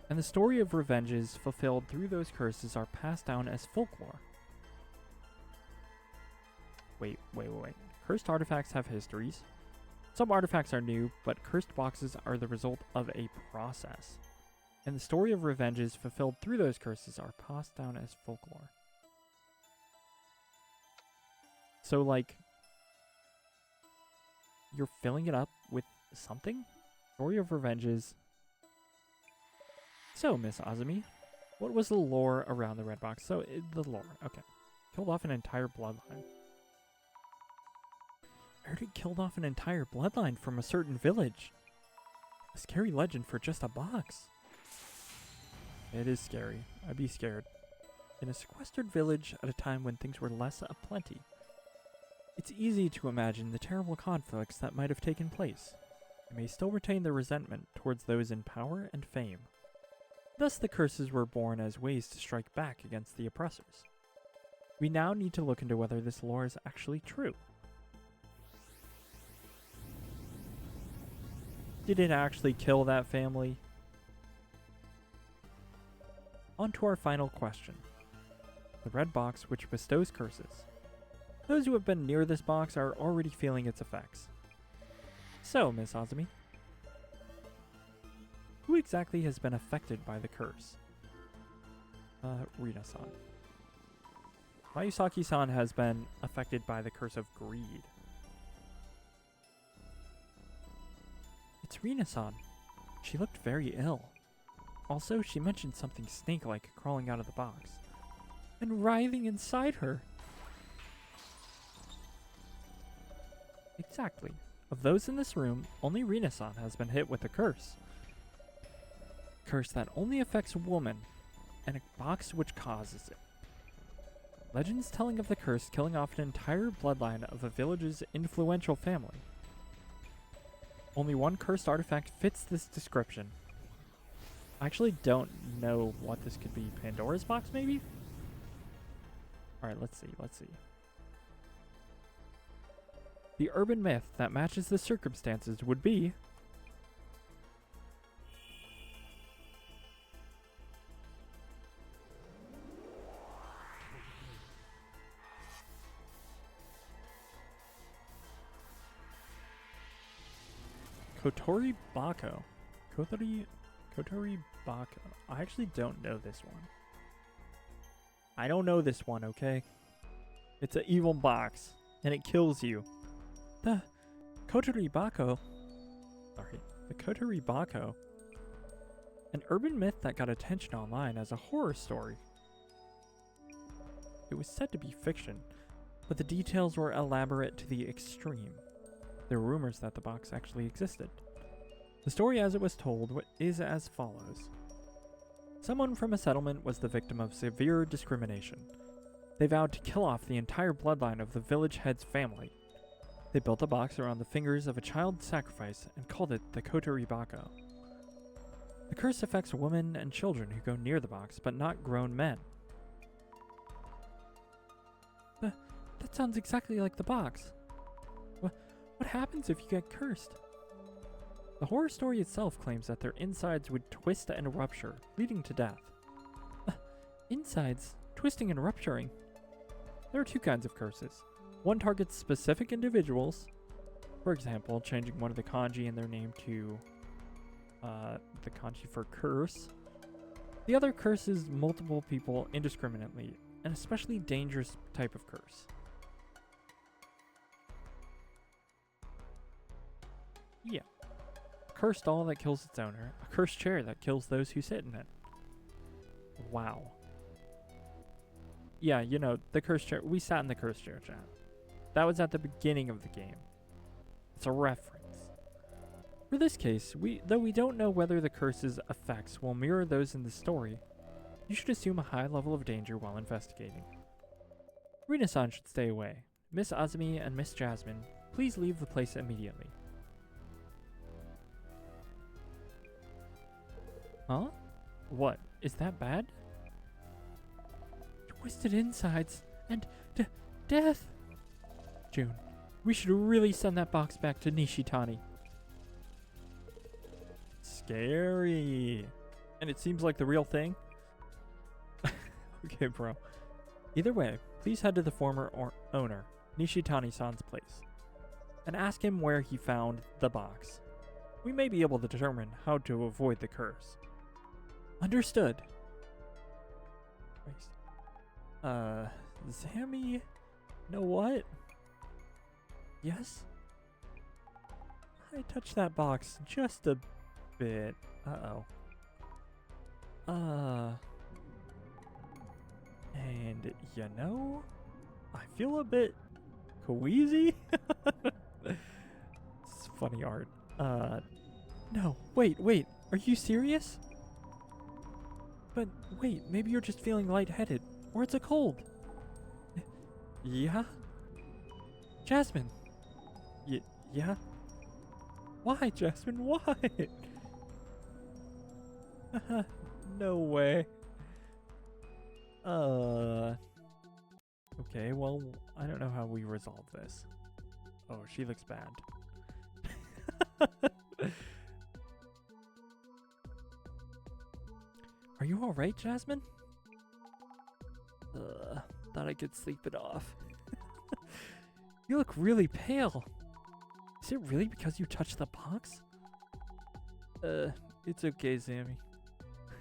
And the story of revenges fulfilled through those curses are passed down as folklore. Wait. Cursed artifacts have histories. Some artifacts are new, but cursed boxes are the result of a process. And the story of revenges fulfilled through those curses are passed down as folklore. So, like, you're filling it up with something? Story of revenges. So, Miss Azumi, what was the lore around the red box? So, the lore, okay. Killed off an entire bloodline. I heard it killed off an entire bloodline from a certain village. A scary legend for just a box. It is scary. I'd be scared. In a sequestered village at a time when things were less aplenty. It's easy to imagine the terrible conflicts that might have taken place. They may still retain their resentment towards those in power and fame. Thus the curses were born as ways to strike back against the oppressors. We now need to look into whether this lore is actually true. Did it actually kill that family? On to our final question. The red box which bestows curses. Those who have been near this box are already feeling its effects. So, Miss Azumi, who exactly has been affected by the curse? Rina-san. Mayusaki-san has been affected by the curse of greed. It's Rina-san. She looked very ill. Also, she mentioned something snake-like crawling out of the box and writhing inside her. Exactly. Of those in this room, only Rina-san has been hit with a curse. Curse that only affects a woman, and a box which causes it. Legends telling of the curse killing off an entire bloodline of a village's influential family. Only one cursed artifact fits this description. I actually don't know what this could be. Pandora's box, maybe? Alright, let's see. The urban myth that matches the circumstances would be Kotori Bako. Kotori Bako. I actually don't know this one. I don't know this one, okay? It's an evil box, and it kills you. The Kotori Bako. Sorry. The Kotori Bako. An urban myth that got attention online as a horror story. It was said to be fiction, but the details were elaborate to the extreme. There were rumors that the box actually existed. The story as it was told is as follows. Someone from a settlement was the victim of severe discrimination. They vowed to kill off the entire bloodline of the village head's family. They built a box around the fingers of a child sacrifice and called it the Kotori Bako. The curse affects women and children who go near the box, but not grown men. That sounds exactly like the box. What happens if you get cursed? The horror story itself claims that their insides would twist and rupture, leading to death. Insides? Twisting and rupturing? There are two kinds of curses. One targets specific individuals, for example, changing one of the kanji in their name to the kanji for curse. The other curses multiple people indiscriminately, an especially dangerous type of curse. Yeah. A cursed doll that kills its owner. A cursed chair that kills those who sit in it. Wow. Yeah, you know, the cursed chair. We sat in the cursed chair, chat. That was at the beginning of the game. It's a reference. For this case, though we don't know whether the curse's effects will mirror those in the story, you should assume a high level of danger while investigating. Rina-san should stay away. Miss Azumi and Miss Jasmine, please leave the place immediately. Huh? What? Is that bad? Twisted insides and death! June, we should really send that box back to Nishitani. Scary. And it seems like the real thing? Okay, bro. Either way, please head to the former owner, Nishitani-san's place, and ask him where he found the box. We may be able to determine how to avoid the curse. Understood. Zammy? Know what? Yes? I touched that box just a bit. Uh-oh. And, you know, I feel a bit queasy. It's funny art. No, wait. Are you serious? But wait, maybe you're just feeling lightheaded, or it's a cold. Yeah? Jasmine? Yeah? Why, Jasmine? Why? No way. Okay, well, I don't know how we resolve this. Oh, she looks bad. you alright, Jasmine? Thought I could sleep it off. You look really pale. Is it really because you touched the box? It's okay, Sammy.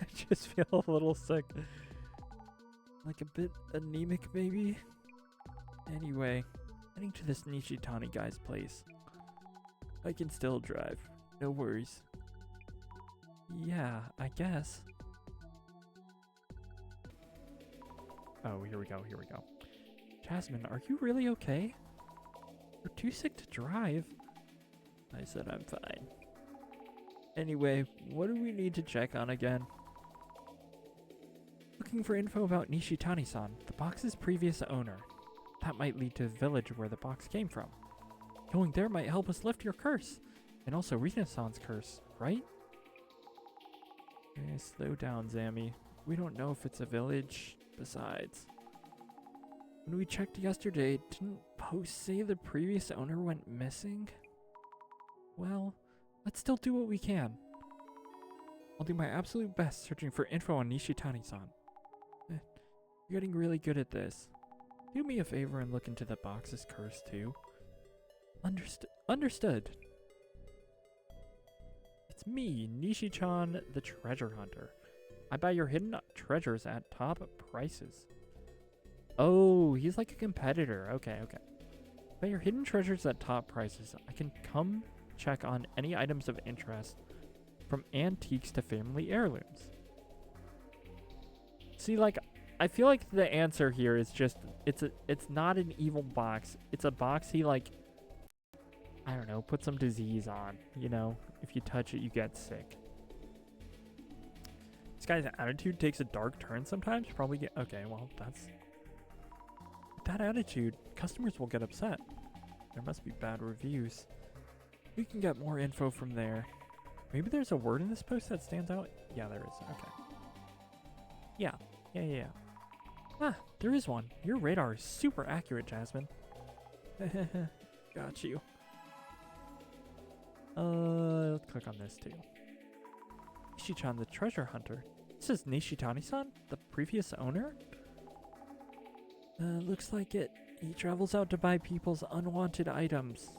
I just feel a little sick. Like a bit anemic, maybe? Anyway, heading to this Nishitani guy's place. I can still drive. No worries. Yeah, I guess. Oh, here we go, here we go. Jasmine, are you really okay? You're too sick to drive. I said I'm fine. Anyway, what do we need to check on again? Looking for info about Nishitani-san, the box's previous owner. That might lead to the village where the box came from. Going there might help us lift your curse. And also Rina-san's curse, right? Slow down, Zammy. We don't know if it's a village. Besides, when we checked yesterday, didn't post say the previous owner went missing? Well, let's still do what we can. I'll do my absolute best searching for info on Nishitani-san. You're getting really good at this. Do me a favor and look into the box's curse too. Understood. It's me, Nishi-chan, the treasure hunter. I buy your hidden treasures at top prices. Oh, he's like a competitor. Okay. Buy your hidden treasures at top prices. I can come check on any items of interest, from antiques to family heirlooms. See, like, I feel like the answer here is just, it's not an evil box. It's a box he, like, I don't know, put some disease on. You know, if you touch it, you get sick. This guy's attitude takes a dark turn sometimes. Probably get... Okay, well, that's... With that attitude, customers will get upset. There must be bad reviews. We can get more info from there. Maybe there's a word in this post that stands out? Yeah, there is. Okay. Yeah. Ah, there is one. Your radar is super accurate, Jasmine. Got you. Let's click on this too. Nishi-chan, the treasure hunter. This is Nishitani-san, the previous owner? Looks like it. He travels out to buy people's unwanted items.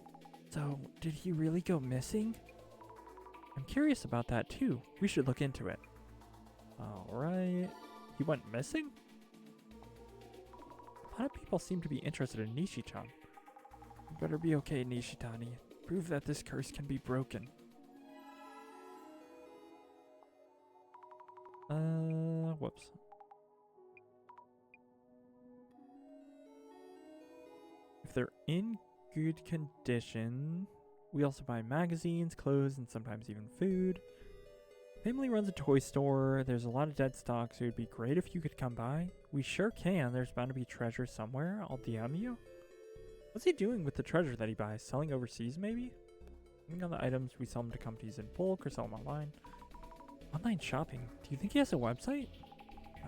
So, did he really go missing? I'm curious about that too. We should look into it. Alright. He went missing? A lot of people seem to be interested in Nishi-chan. You better be okay, Nishitani. Prove that this curse can be broken. Whoops. If they're in good condition, we also buy magazines, clothes, and sometimes even food. Family runs a toy store. There's a lot of dead stock, so it'd be great if you could come by. We sure can. There's bound to be treasure somewhere. I'll DM you. What's he doing with the treasure that he buys? Selling overseas, maybe? Depending on the items, we sell them to companies in bulk or sell them online. Online shopping. Do you think he has a website?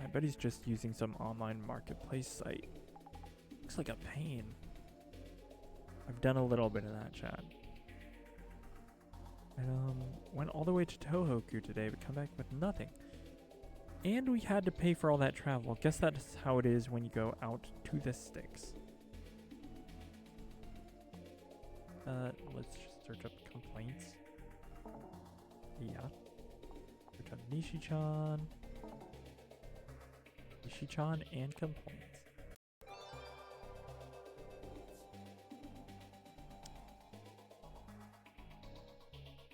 I bet he's just using some online marketplace site. Looks like a pain. I've done a little bit of that, chat. And went all the way to Tohoku today, but come back with nothing. And we had to pay for all that travel. Guess that's how it is when you go out to the sticks. Let's just search up complaints. Yeah. Search up Nishi-chan. Nishi-chan and complaints.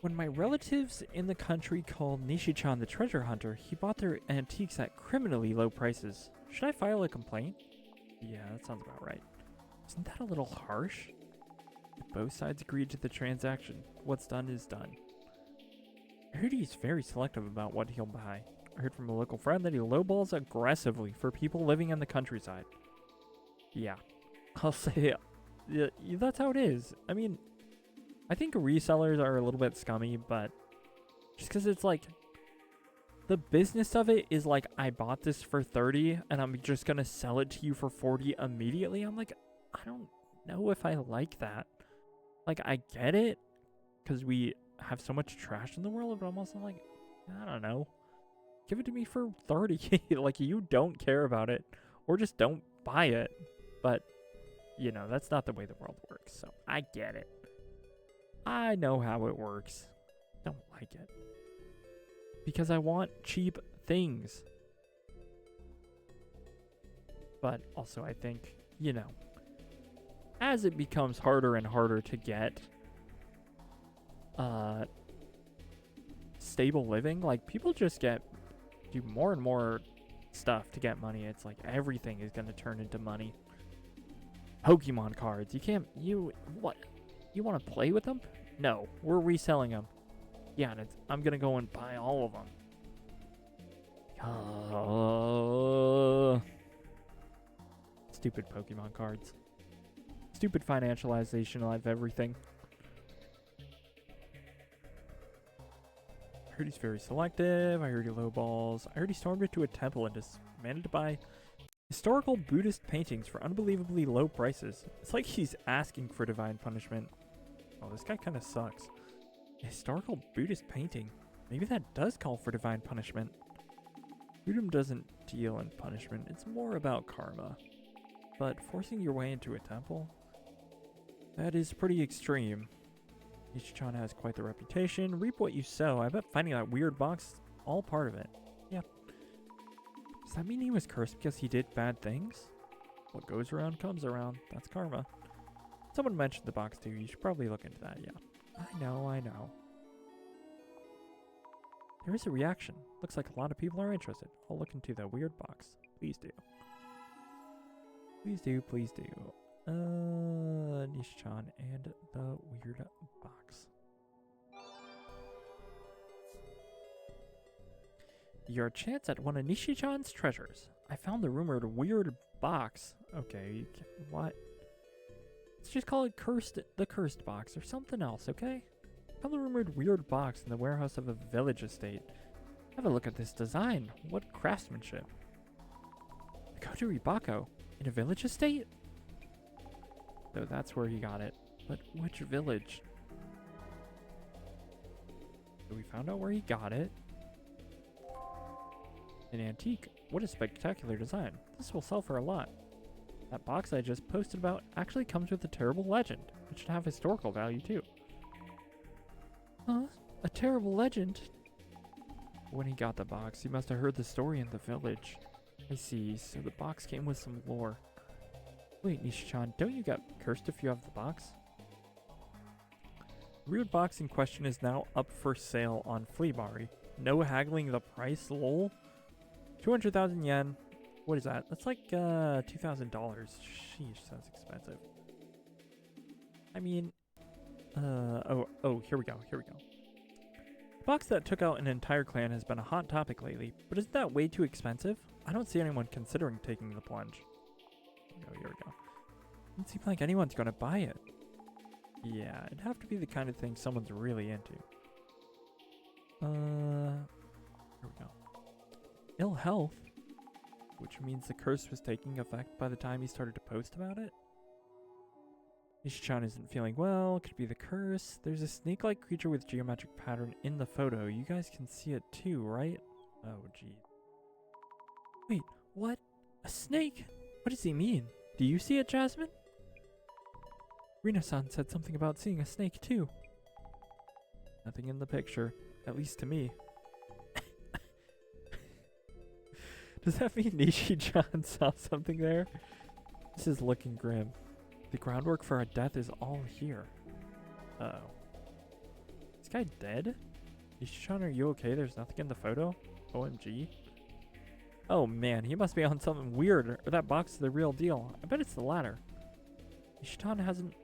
When my relatives in the country called Nishi-chan the treasure hunter, he bought their antiques at criminally low prices. Should I file a complaint? Yeah, that sounds about right. Isn't that a little harsh? If both sides agreed to the transaction, what's done is done. I heard he's very selective about what he'll buy. I heard from a local friend that he lowballs aggressively for people living in the countryside. Yeah, I'll say yeah, that's how it is. I mean, I think resellers are a little bit scummy, but just because it's like, the business of it is like, I bought this for 30 and I'm just going to sell it to you for 40 immediately. I'm like, I don't know if I like that. Like, I get it because we have so much trash in the world, but I'm also like, I don't know. give it to me for 30. Like, you don't care about it, or just don't buy it. But, you know, that's not the way the world works, so I get it. I know how it works. Don't like it. Because I want cheap things. But also I think, you know, as it becomes harder and harder to get stable living, like, people just do more and more stuff to get money. It's like everything is going to turn into money. Pokemon cards. What? You want to play with them? No, we're reselling them. Yeah, and I'm going to go and buy all of them. Stupid Pokemon cards. Stupid financialization of everything. I heard he's very selective. I heard he lowballs. I heard he stormed into a temple and just managed to buy historical Buddhist paintings for unbelievably low prices. It's like he's asking for divine punishment. Oh, this guy kind of sucks. A historical Buddhist painting. Maybe that does call for divine punishment. Buddhism doesn't deal in punishment. It's more about karma. But forcing your way into a temple? That is pretty extreme. Ichi-chan has quite the reputation. Reap what you sow. I bet finding that weird box all part of it. Yep. Does that mean he was cursed because he did bad things? What goes around comes around. That's karma. Someone mentioned the box too. You should probably look into that. Yeah. I know. There is a reaction. Looks like a lot of people are interested. I'll look into the weird box. Please do. Please do. Nishi-chan and the weird box. Your chance at one of Nishi-chan's treasures. I found the rumored weird box. Okay, what? Let's just call it the cursed box or something else, okay? I found the rumored weird box in the warehouse of a village estate. Have a look at this design. What craftsmanship. Kotori Bako in a village estate? So that's where he got it. But which village? So we found out where he got it. An antique. What a spectacular design. This will sell for a lot. That box I just posted about actually comes with a terrible legend. It should have historical value too. Huh? A terrible legend? When he got the box, he must have heard the story in the village. I see, so the box came with some lore. Wait, Nishi-chan, don't you get cursed if you have the box? The weird box in question is now up for sale on Fleabari. No haggling the price, lol. 200,000 yen. What is that? That's like $2,000. Sheesh, sounds expensive. I mean, here we go. The box that took out an entire clan has been a hot topic lately, but isn't that way too expensive? I don't see anyone considering taking the plunge. Oh, here we go. Doesn't seem like anyone's gonna buy it. Yeah, it'd have to be the kind of thing someone's really into. Here we go. Ill health, which means the curse was taking effect by the time he started to post about it. Nishi-chan isn't feeling well. Could be the curse. There's a snake-like creature with geometric pattern in the photo. You guys can see it too, right? Oh, gee. Wait, what? A snake? What does he mean? Do you see it, Jasmine? Rina-san said something about seeing a snake too. Nothing in the picture, at least to me. Does that mean Nishi-chan saw something there? This is looking grim. The groundwork for a death is all here. Uh-oh. This guy dead? Nishi-chan, are you okay? There's nothing in the photo? OMG. Oh man, he must be on something weird, or that box is the real deal. I bet it's the latter. Nishi-chan hasn't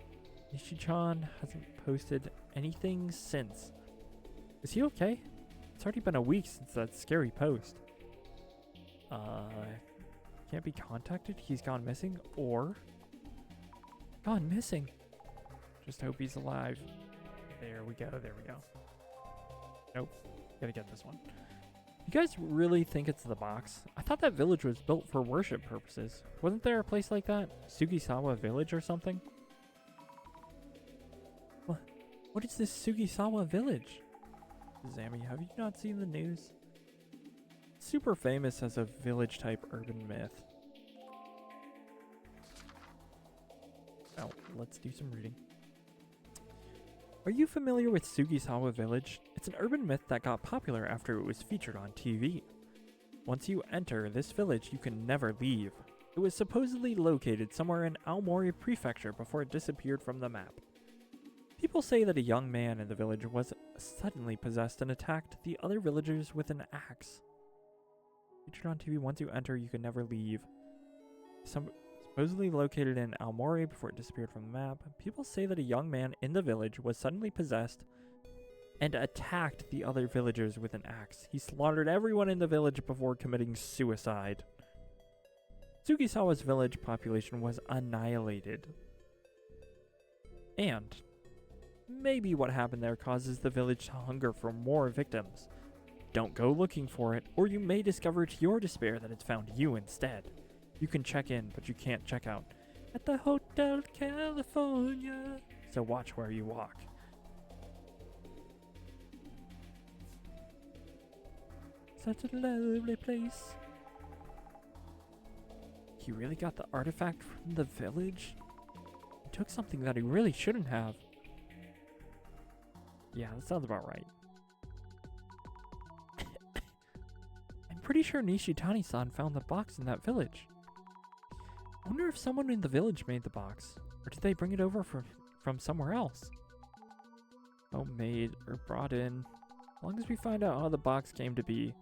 posted anything since. Is he okay? It's already been a week since that scary post. Can't be contacted? He's gone missing? Or gone missing? Just hope he's alive. There we go. Nope. Gotta get this one. You guys really think it's the box? I thought that village was built for worship purposes. Wasn't there a place like that? Sugisawa Village or something? What is this Sugisawa Village? Zami, have you not seen the news? super famous as a village-type urban myth. Oh, let's do some reading. Are you familiar with Sugisawa Village? It's an urban myth that got popular after it was featured on TV. Once you enter this village, you can never leave. It was supposedly located somewhere in Aomori Prefecture before it disappeared from the map. People say that a young man in the village was suddenly possessed and attacked the other villagers with an axe. Featured on TV, once you enter, you can never leave. Supposedly located in Aomori before it disappeared from the map. People say that a young man in the village was suddenly possessed and attacked the other villagers with an axe. He slaughtered everyone in the village before committing suicide. Sugisawa's village population was annihilated. And maybe what happened there causes the village to hunger for more victims. Don't go looking for it, or you may discover to your despair that it's found you instead. You can check in, but you can't check out at the Hotel California. So watch where you walk. Such a lovely place. He really got the artifact from the village? He took something that he really shouldn't have. Yeah, that sounds about right. I'm pretty sure Nishitani-san found the box in that village. I wonder if someone in the village made the box, or did they bring it over from somewhere else? Homemade or brought in. As long as we find out how the box came to be,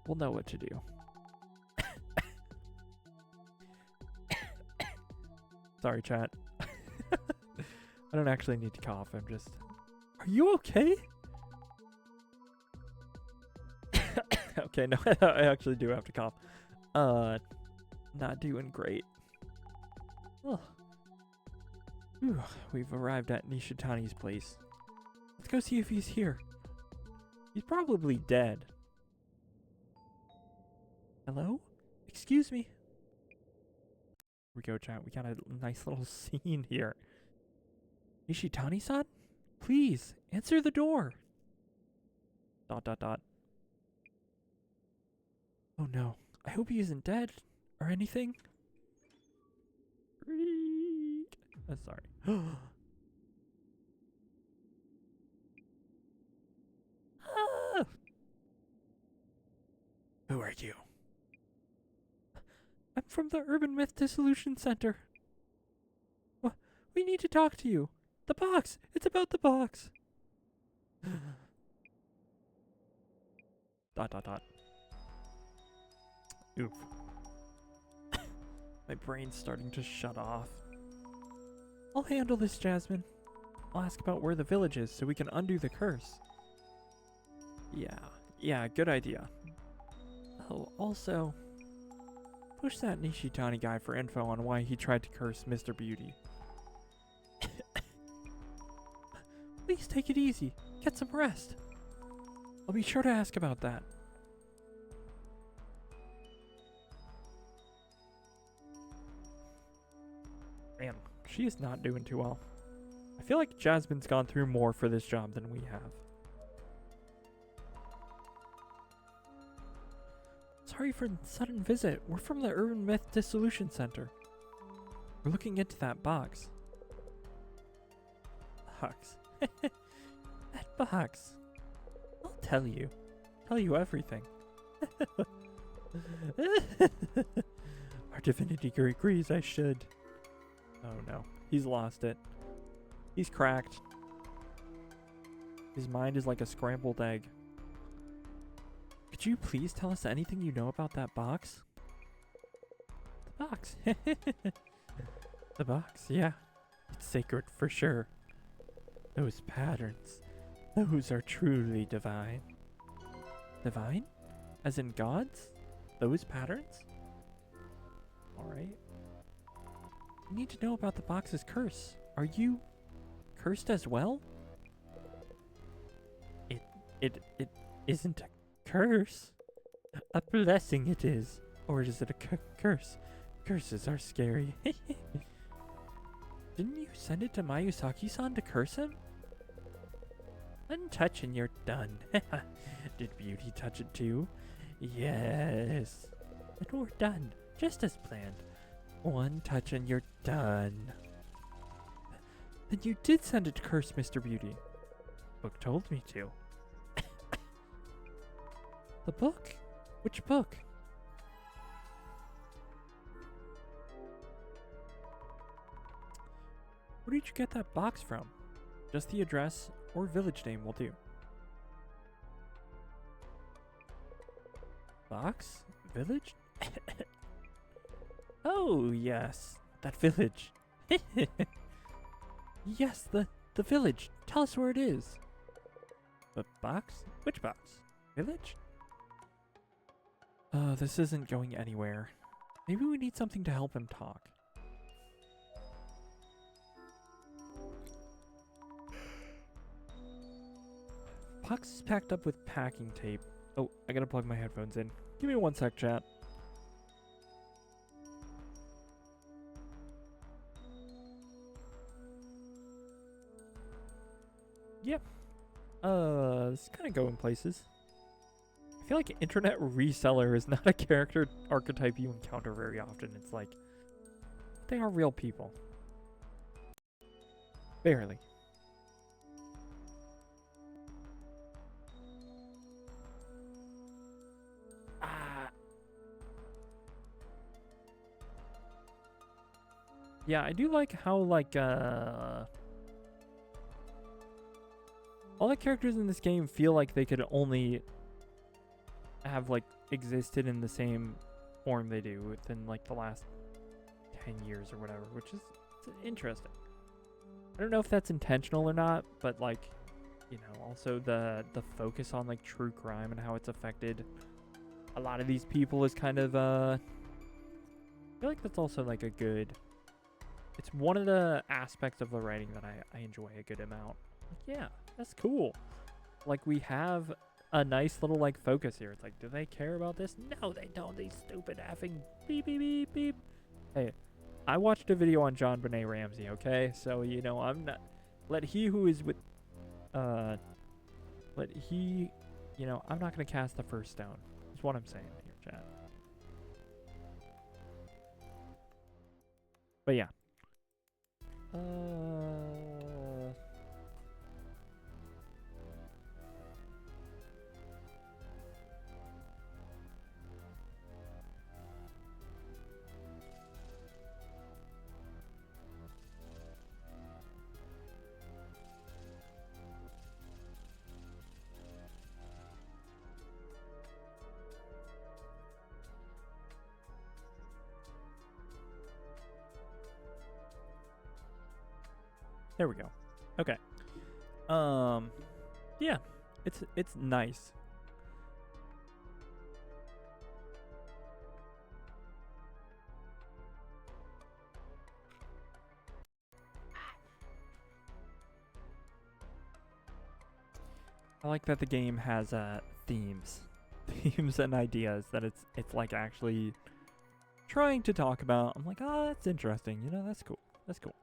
we'll know what to do. Sorry, chat. I don't actually need to cough, I'm just... Are you okay? Okay, no, I actually do have to cough. Not doing great. Oh. Whew, we've arrived at Nishitani's place. Let's go see if he's here. He's probably dead. Hello? Excuse me. Here we go, chat. We got a nice little scene here. Nishitani-san? Please, answer the door. ... Oh no. I hope he isn't dead or anything. Freak. Sorry. Ah! Who are you? I'm from the Urban Myth Dissolution Center. We need to talk to you. The box! It's about the box! ... Oof. My brain's starting to shut off. I'll handle this, Jasmine. I'll ask about where the village is so we can undo the curse. Yeah, good idea. Oh, also, push that Nishitani guy for info on why he tried to curse Mr. Beauty. Please take it easy. Get some rest. I'll be sure to ask about that. Man, she is not doing too well. I feel like Jasmine's gone through more for this job than we have. Sorry for the sudden visit. We're from the Urban Myth Dissolution Center. We're looking into that box. Box. That box. I'll tell you. Tell you everything. Our divinity agrees I should. Oh no. He's lost it. He's cracked. His mind is like a scrambled egg. Could you please tell us anything you know about that box? The box. The box, yeah. It's sacred for sure. Those patterns. Those are truly divine. Divine? As in gods? Those patterns? Alright. We need to know about the box's curse. Are you cursed as well? It isn't a curse. A blessing it is. Or is it a curse? Curses are scary. Didn't you send it to Mayusaki-san to curse him? Untouch and you're done. Did Beauty touch it too? Yes. And we're done, just as planned. One touch and you're done. Then you did send it to Curse, Mr. Beauty. Book told me to. The book? Which book? Where did you get that box from? Just the address or village name will do. Box? Village? Oh, yes. That village. Yes, the village. Tell us where it is. But box? Which box? Village? This isn't going anywhere. Maybe we need something to help him talk. Box is packed up with packing tape. Oh, I gotta plug my headphones in. Give me 1 sec, chat. Yep. This is kind of going places. I feel like internet reseller is not a character archetype you encounter very often. It's like, they are real people. Barely. Yeah, I do like how, like, all the characters in this game feel like they could only have, like, existed in the same form they do within, like, the last 10 years or whatever, which is interesting. I don't know if that's intentional or not, but, like, you know, also the focus on, like, true crime and how it's affected a lot of these people is kind of, I feel like that's also, like, a good... It's one of the aspects of the writing that I enjoy a good amount. Like, yeah, that's cool. Like, we have a nice little, like, focus here. It's like, do they care about this? No, they don't. These stupid effing beep, beep, beep, beep. Hey, I watched a video on John Benet Ramsey, okay? So, you know, I'm not... Let he who is with... Let he... You know, I'm not going to cast the first stone. That's what I'm saying here, chat. But, yeah. There we go. Okay. Yeah, it's nice. I like that the game has themes and ideas that it's like actually trying to talk about. I'm like, oh, that's interesting. You know, that's cool. That's cool.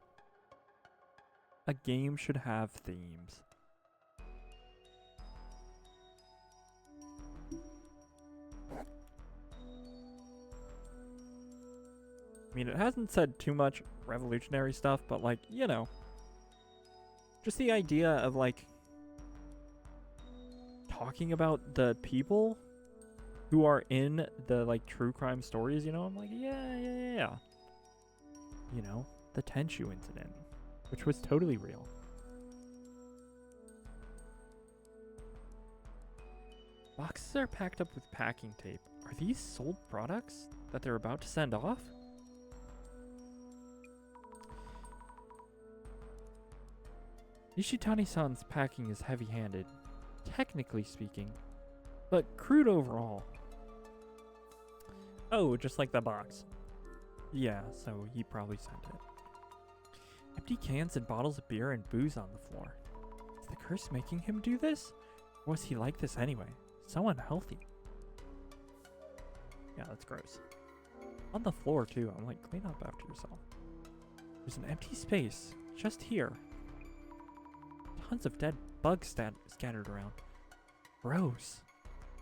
A game should have themes. I mean, it hasn't said too much revolutionary stuff, but, like, you know, just the idea of, like, talking about the people who are in the, like, true crime stories, you know, I'm like, yeah. You know, the Tenshu incident, which was totally real. Boxes are packed up with packing tape. Are these sold products that they're about to send off? Nishitani-san's packing is heavy-handed, technically speaking, but crude overall. Oh, just like the box. Yeah, so he probably sent it. Empty cans and bottles of beer and booze on the floor. Is the curse making him do this? Or was he like this anyway? So unhealthy. Yeah, that's gross. On the floor, too. I'm like, clean up after yourself. There's an empty space just here. Tons of dead bugs scattered around. Gross.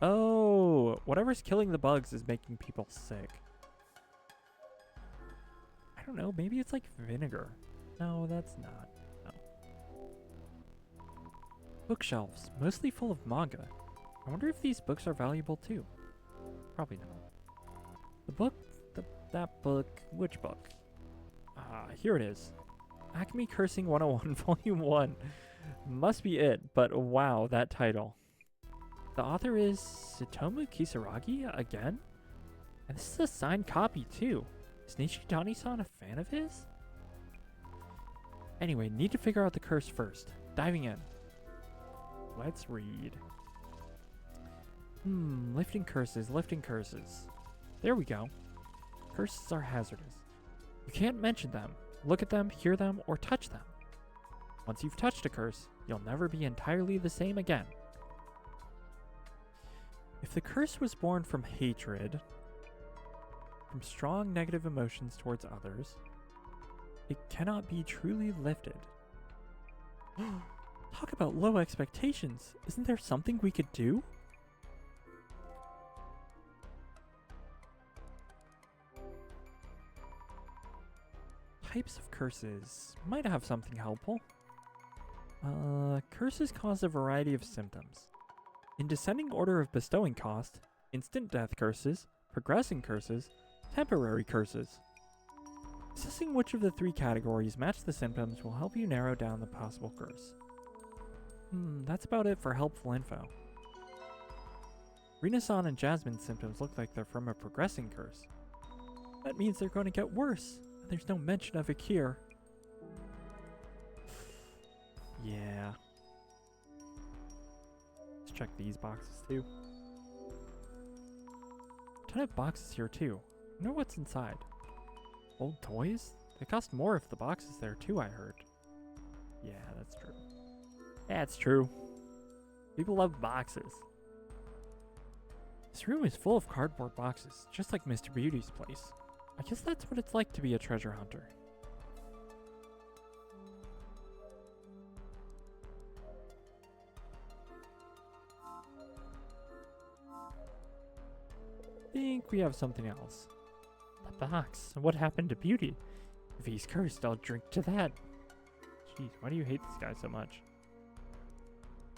Oh, whatever's killing the bugs is making people sick. I don't know, maybe it's like vinegar. No, that's not. No. Bookshelves, mostly full of manga. I wonder if these books are valuable too. Probably not. The book, that book, which book? Here it is. Acme Cursing 101, Volume 1. Must be it, but wow, that title. The author is Satomu Kisaragi again? And this is a signed copy too. Is Nishitani-san a fan of his? Anyway, need to figure out the curse first. Diving in. Let's read. Lifting curses, lifting curses. There we go. Curses are hazardous. You can't mention them, look at them, hear them, or touch them. Once you've touched a curse, you'll never be entirely the same again. If the curse was born from hatred, from strong negative emotions towards others, it cannot be truly lifted. Talk about low expectations. Isn't there something we could do? Types of curses. Might have something helpful. Curses cause a variety of symptoms. In descending order of bestowing cost, instant death curses, progressing curses, temporary curses. Assessing which of the three categories match the symptoms will help you narrow down the possible curse. That's about it for helpful info. Rina-san and Jasmine's symptoms look like they're from a progressing curse. That means they're going to get worse, and there's no mention of a cure. Yeah. Let's check these boxes too. A ton of boxes here too. I wonder what's inside. Old toys? They cost more if the box is there too, I heard. Yeah, that's true. That's true. People love boxes. This room is full of cardboard boxes, just like Mr. Beauty's place. I guess that's what it's like to be a treasure hunter. Think we have something else. The box. What happened to Beauty? If he's cursed, I'll drink to that. Jeez, why do you hate this guy so much?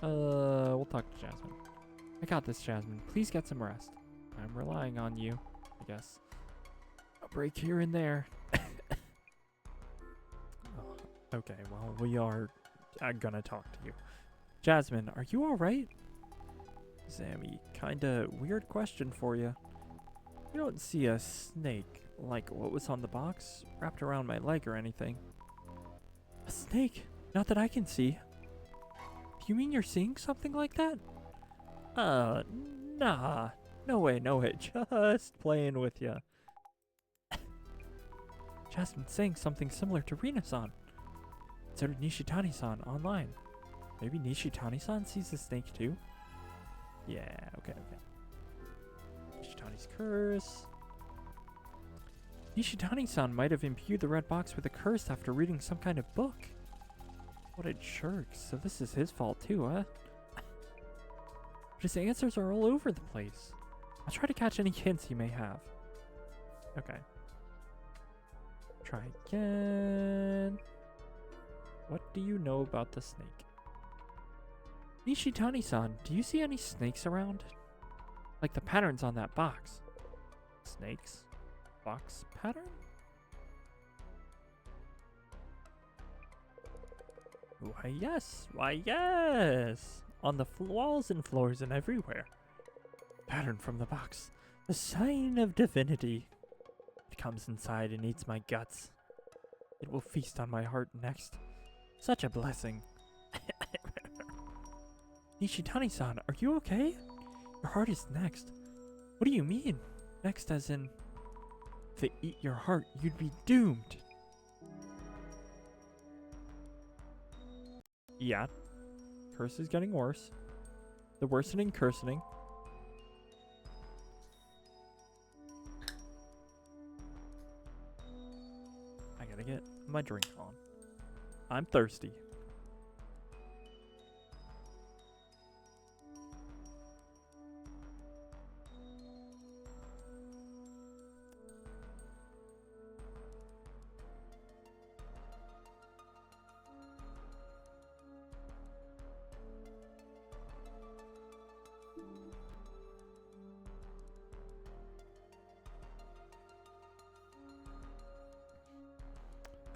We'll talk to Jasmine. I got this, Jasmine. Please get some rest. I'm relying on you, I guess. A break here and there. Oh, okay, well, we are gonna talk to you. Jasmine, are you alright? Sammy, kinda weird question for you. You don't see a snake, like what was on the box, wrapped around my leg or anything. A snake? Not that I can see. Do you mean you're seeing something like that? Nah. No way, just playing with ya. Jasmine's saying something similar to Rina-san. So did Nishitani-san online. Maybe Nishitani-san sees the snake too? Yeah, okay. Nishitani's curse. Nishitani-san might have imbued the red box with a curse after reading some kind of book. What a jerk. So this is his fault too, huh? But his answers are all over the place. I'll try to catch any hints he may have. Okay. Try again. What do you know about the snake? Nishitani-san, do you see any snakes around? Like the patterns on that box. Snakes? Box pattern? Why yes! On the walls and floors and everywhere. Pattern from the box. The sign of divinity. It comes inside and eats my guts. It will feast on my heart next. Such a blessing. Nishitani-san, are you okay? Your heart is next. What do you mean? Next as in, if they eat your heart, you'd be doomed. Yeah. Curse is getting worse. The worsening cursening. I gotta get my drink on. I'm thirsty.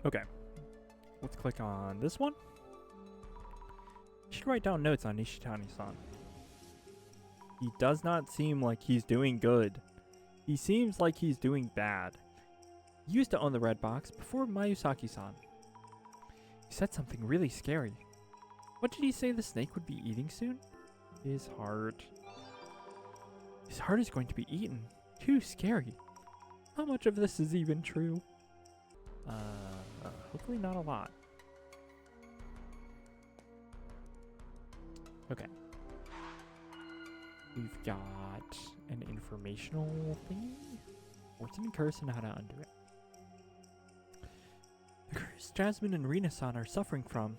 Okay. Let's click on this one. You should write down notes on Nishitani-san. He does not seem like he's doing good. He seems like he's doing bad. He used to own the red box before Mayusaki-san. He said something really scary. What did he say the snake would be eating soon? His heart. His heart is going to be eaten. Too scary. How much of this is even true? Hopefully not a lot. Okay. We've got an informational thingy. Fortune curse and how to undo it. The curse Jasmine and Rina-san are suffering from.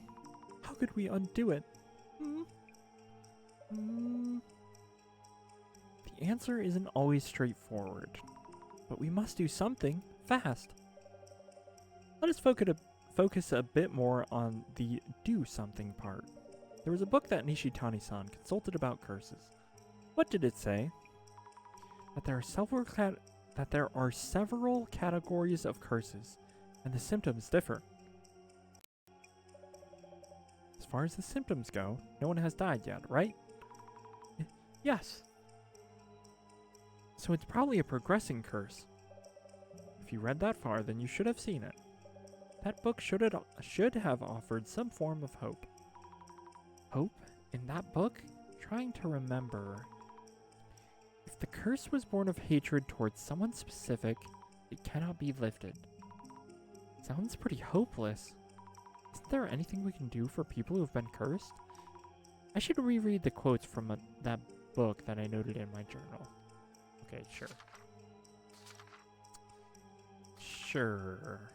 How could we undo it? The answer isn't always straightforward, but we must do something fast. Let us focus a bit more on the do something part. There was a book that Nishitani-san consulted about curses. What did it say? That there are several categories of curses, and the symptoms differ. As far as the symptoms go, no one has died yet, right? Yes. So it's probably a progressing curse. If you read that far, then you should have seen it. That book should have offered some form of hope. Hope? In that book? Trying to remember. If the curse was born of hatred towards someone specific, it cannot be lifted. Sounds pretty hopeless. Isn't there anything we can do for people who have been cursed? I should reread the quotes from that book that I noted in my journal. Okay, sure. Sure.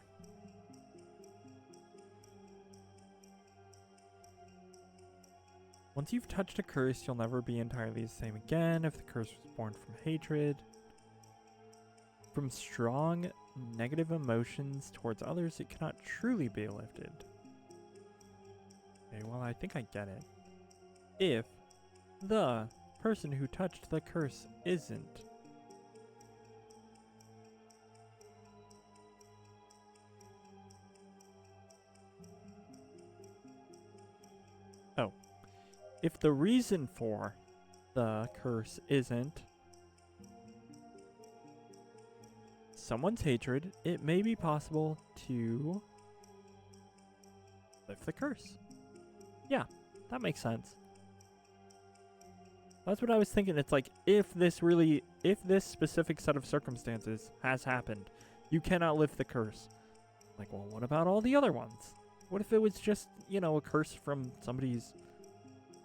Once you've touched a curse, you'll never be entirely the same again. If the curse was born from hatred, from strong negative emotions towards others, it cannot truly be lifted. Okay, well, I think I get it. If the person who touched the curse isn't. Oh. If the reason for the curse isn't someone's hatred, it may be possible to lift the curse. Yeah, that makes sense. That's what I was thinking. It's like, if this specific set of circumstances has happened, you cannot lift the curse. Like, well, what about all the other ones? What if it was just, a curse from somebody's...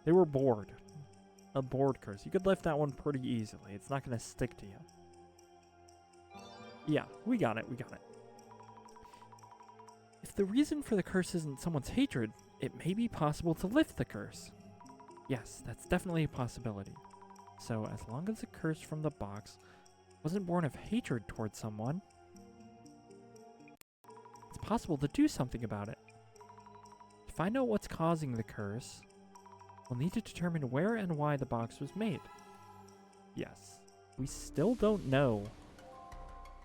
They were bored. A bored curse. You could lift that one pretty easily. It's not going to stick to you. Yeah, we got it. If the reason for the curse isn't someone's hatred, it may be possible to lift the curse. Yes, that's definitely a possibility. So, as long as the curse from the box wasn't born of hatred towards someone, it's possible to do something about it. To find out what's causing the curse, we'll need to determine where and why the box was made. Yes, we still don't know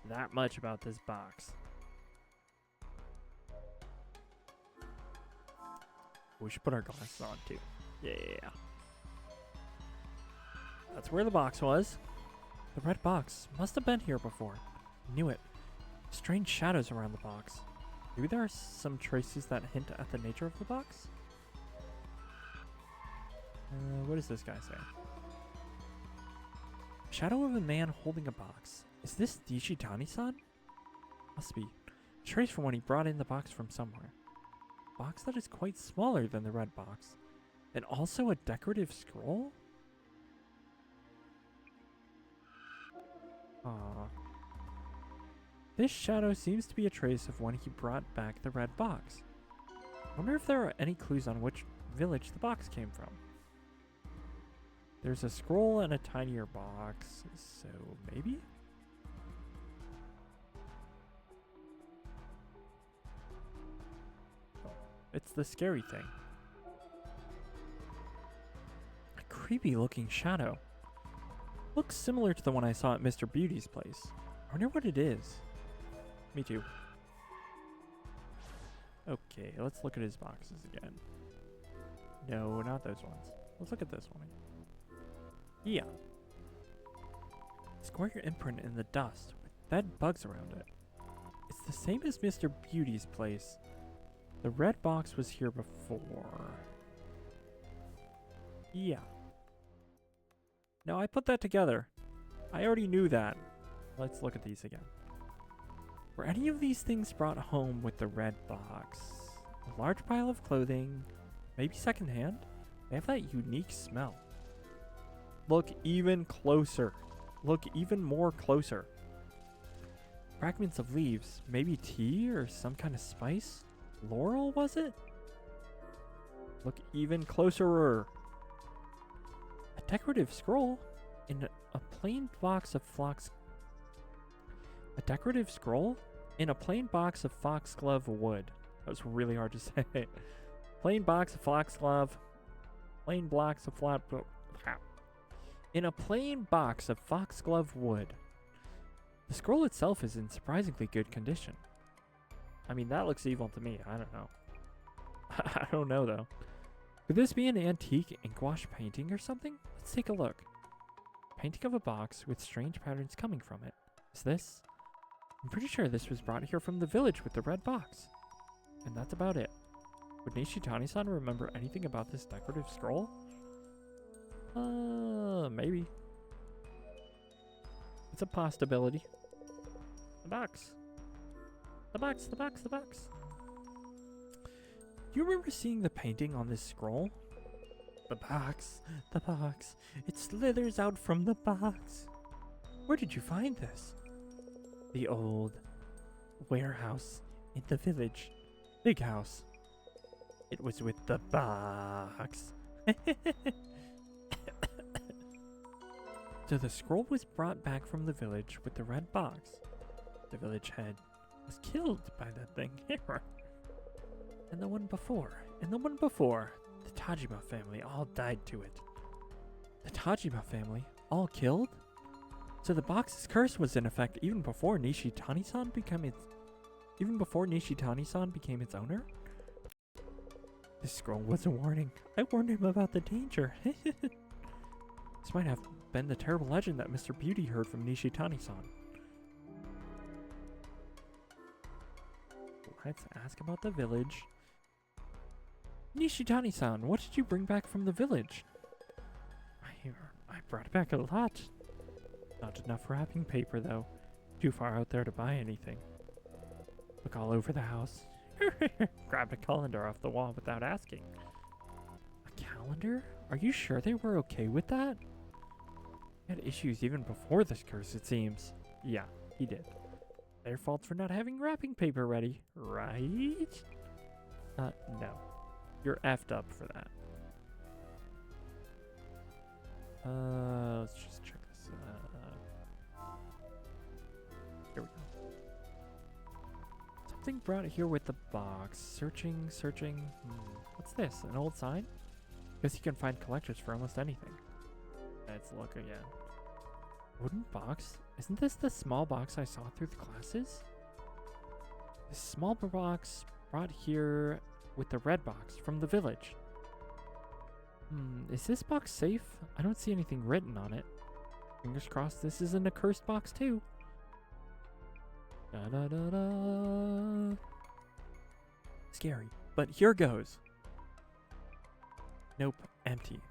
that much about this box. We should put our glasses on too. Yeah. That's where the box was. The red box must have been here before. I knew it. Strange shadows around the box. Maybe there are some traces that hint at the nature of the box? What does this guy say? Shadow of a man holding a box. Is this Nishitani-san? Must be. A trace from when he brought in the box from somewhere. A box that is quite smaller than the red box. And also a decorative scroll? Aww. This shadow seems to be a trace of when he brought back the red box. I wonder if there are any clues on which village the box came from. There's a scroll and a tinier box, so maybe? Oh, it's the scary thing. A creepy looking shadow. Looks similar to the one I saw at Mr. Beauty's place. I wonder what it is. Me too. Okay, let's look at his boxes again. No, not those ones. Let's look at this one. Yeah. Score your imprint in the dust with dead bugs around it. It's the same as Mr. Beauty's place. The red box was here before. Yeah. No, I put that together. I already knew that. Let's look at these again. Were any of these things brought home with the red box? A large pile of clothing, maybe secondhand? They have that unique smell. Look even closer. Look even more closer. Fragments of leaves, maybe tea or some kind of spice? Laurel, was it? Look even closer. A decorative scroll in a plain box of fox. A decorative scroll in a plain box of foxglove wood. That was really hard to say. Plain box of foxglove. Plain blocks of flat. In a plain box of foxglove wood. The scroll itself is in surprisingly good condition. I mean, that looks evil to me. I don't know. I don't know, though. Could this be an antique ink wash painting or something? Let's take a look. Painting of a box with strange patterns coming from it. Is this? I'm pretty sure this was brought here from the village with the red box. And that's about it. Would Nishitani-san remember anything about this decorative scroll? Maybe. It's a possibility. The box. The box, the box, the box. Do you remember seeing the painting on this scroll? The box, the box. It slithers out from the box. Where did you find this? The old warehouse in the village. Big house. It was with the box. So the scroll was brought back from the village with the red box. The village head was killed by that thing. And the one before. And the one before. The Tajima family all died to it. The Tajima family all killed? So the box's curse was in effect even before Nishitani-san became its owner? This scroll was a warning. I warned him about the danger. This might have been the terrible legend that Mr. Beauty heard from Nishitani-san. Let's ask about the village. Nishitani-san, what did you bring back from the village? I brought back a lot. Not enough wrapping paper, though. Too far out there to buy anything. Look all over the house. Grabbed a calendar off the wall without asking. A calendar? Are you sure they were okay with that? He had issues even before this curse, it seems. Yeah, he did. Their fault for not having wrapping paper ready, right? No. You're effed up for that. Let's just check this. Here we go. Something brought here with the box. Searching. What's this? An old sign? Guess you can find collectors for almost anything. Let's look again. Wooden box? Isn't this the small box I saw through the glasses? This small box brought here with the red box from the village. Is this box safe? I don't see anything written on it. Fingers crossed this isn't a cursed box too. Da-da-da-da. Scary, but here goes. Nope, empty.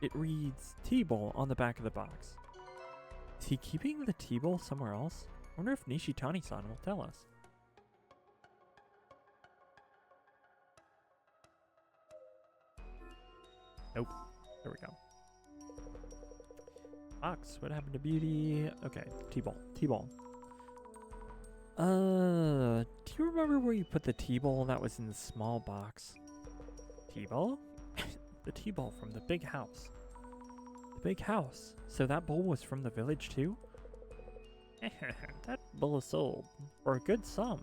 It reads tea bowl on the back of the box. Is he keeping the tea bowl somewhere else? I wonder if Nishitani-san will tell us. Nope. There we go. Box. What happened to Beauty? Okay. T-ball. T-ball. Do you remember where you put the T-ball that was in the small box? T-ball? The T-ball from the big house. The big house. So that bowl was from the village too? That bowl is sold for a good sum.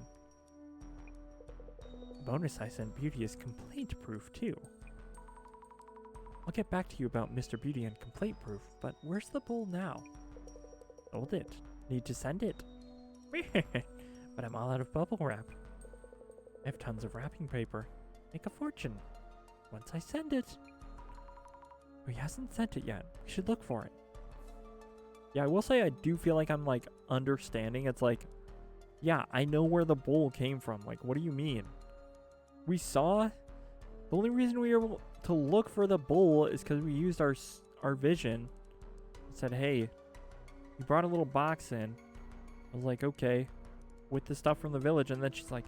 Bonus I sent Beauty is complaint proof too. I'll get back to you about Mr. Beauty and complaint proof, but where's the bowl now? Sold it. Need to send it. But I'm all out of bubble wrap. I have tons of wrapping paper. Make a fortune. Once I send it. Oh, he hasn't sent it yet. We should look for it. Yeah, I will say I do feel like I'm like understanding. It's like, yeah, I know where the bowl came from. Like, what do you mean? We saw. The only reason we were able to look for the bowl is because we used our vision. And said, hey, you brought a little box in. I was like, okay, with the stuff from the village. And then she's like,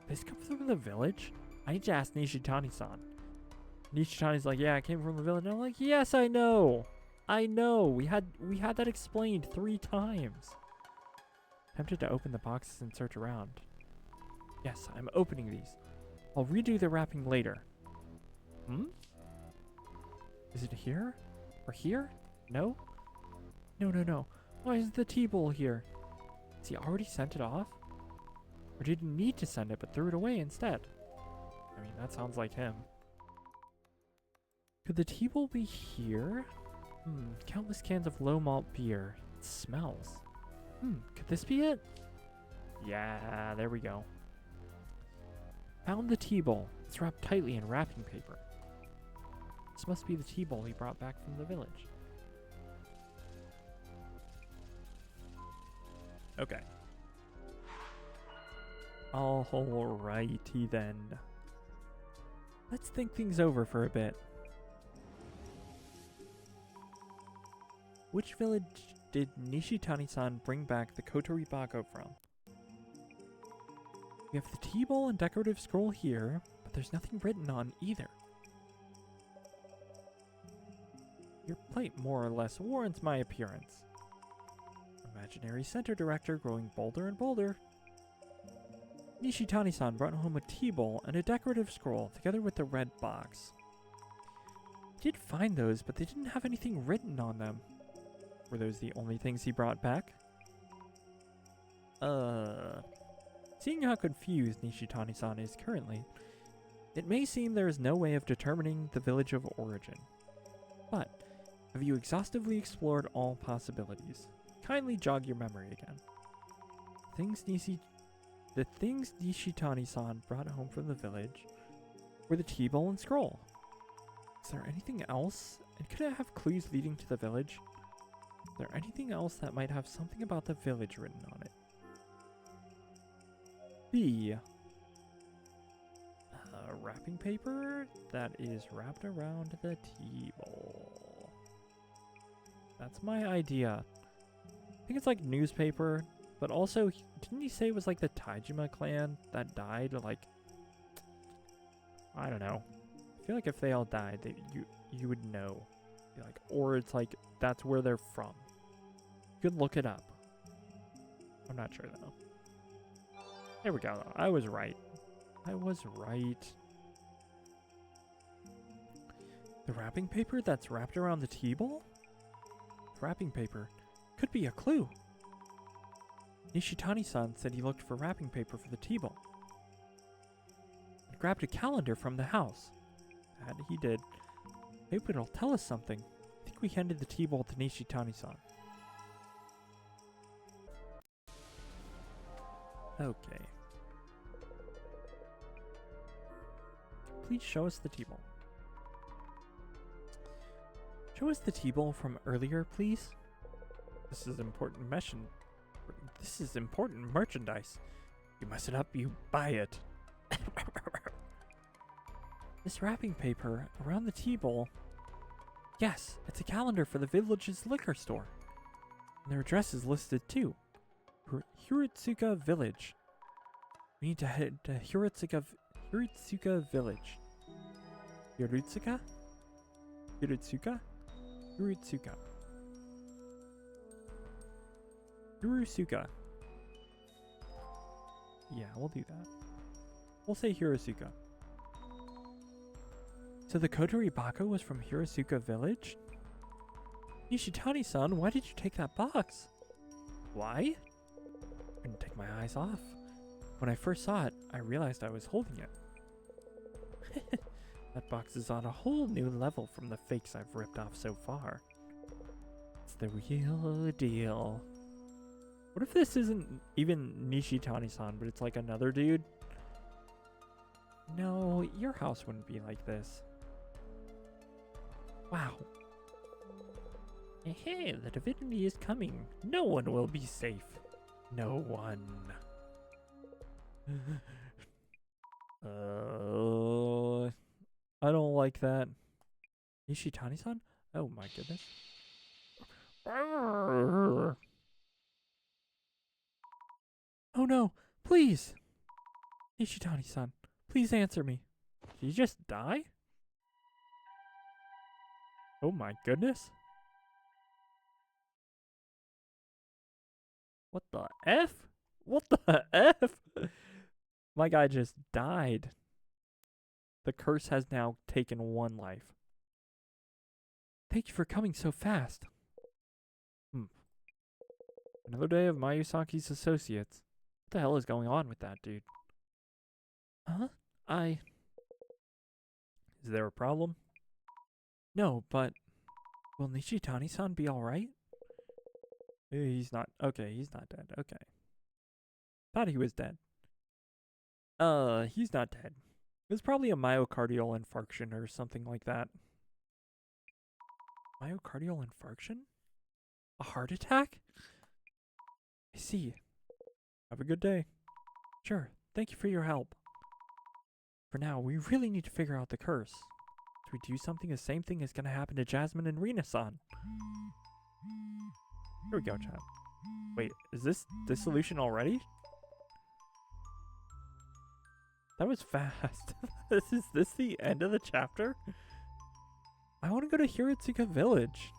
this comes from the village? I need to ask Nishitani-san. Nishitani's like, yeah, it came from the village. And I'm like, yes, I know. I know. We had that explained 3 times. Tempted to open the boxes and search around. Yes, I'm opening these. I'll redo the wrapping later. Is it here? Or here? No? No. Why is the tea bowl here? Has he already sent it off? Or did he need to send it but threw it away instead? I mean, that sounds like him. Could the tea bowl be here? Countless cans of low malt beer. It smells. Could this be it? Yeah, there we go. Found the tea bowl. It's wrapped tightly in wrapping paper. This must be the tea bowl he brought back from the village. Okay. Alrighty then. Let's think things over for a bit. Which village did Nishitani-san bring back the Kotoribako from? We have the tea bowl and decorative scroll here, but there's nothing written on either. Your plate more or less warrants my appearance. Imaginary center director growing bolder and bolder. Nishitani-san brought home a tea bowl and a decorative scroll together with the red box. I did find those, but they didn't have anything written on them. Were those the only things he brought back? Seeing how confused Nishitani-san is currently, it may seem there is no way of determining the village of origin. But, have you exhaustively explored all possibilities? Kindly jog your memory again. The things Nishitani-san brought home from the village were the tea bowl and scroll. Is there anything else? And could it have clues leading to the village? Is there anything else that might have something about the village written on it? B. Wrapping paper that is wrapped around the tea bowl. That's my idea. I think it's like newspaper, but also, didn't he say it was like the Taijima clan that died? Like, I don't know. I feel like if they all died, you would know. Like, or it's like, that's where they're from. You could look it up. I'm not sure though. There we go. I was right. I was right. The wrapping paper that's wrapped around the tea bowl? Wrapping paper could be a clue. Nishitani-san said he looked for wrapping paper for the tea bowl. And grabbed a calendar from the house. That he did. Maybe it'll tell us something. I think we handed the tea bowl to Nishitani-san. Okay. Please show us the tea bowl. Show us the tea bowl from earlier, please. This is important This is important merchandise. You mess it up, you buy it. This wrapping paper around the tea bowl. Yes, it's a calendar for the village's liquor store. And their address is listed too. Hiritsuka Village. We need to head to Hiritsuka Village. Hiritsuka? Hiritsuka? Hiritsuka. Hirosuka. Yeah, we'll do that. We'll say Hirosuka. So the Kotoribako was from Hirosuka Village? Nishitani-san, why did you take that box? Why? I couldn't take my eyes off. When I first saw it, I realized I was holding it. That box is on a whole new level from the fakes I've ripped off so far. It's the real deal. What if this isn't even Nishitani-san, but it's like another dude? No, your house wouldn't be like this. Wow. Hey, the divinity is coming. No one will be safe. No one. I don't like that. Nishitani-san? Oh my goodness. Oh no, please! Nishitani-san, please answer me. Did you just die? Oh my goodness. What the F? What the F? My guy just died. The curse has now taken one life. Thank you for coming so fast. Another day of Mayusaki's associates. What the hell is going on with that dude? Huh? Is there a problem? No, but will Nishitani-san be alright? He's not. Okay, he's not dead. Okay. Thought he was dead. He's not dead. It was probably a myocardial infarction or something like that. Myocardial infarction? A heart attack? I see. Have a good day. Sure. Thank you for your help. For now, we really need to figure out the curse. If we do something, the same thing is going to happen to Jasmine and Rina-san. Here we go, chat. Wait, is this Dissolution already? That was fast. Is this the end of the chapter? I want to go to Hiratsuka Village.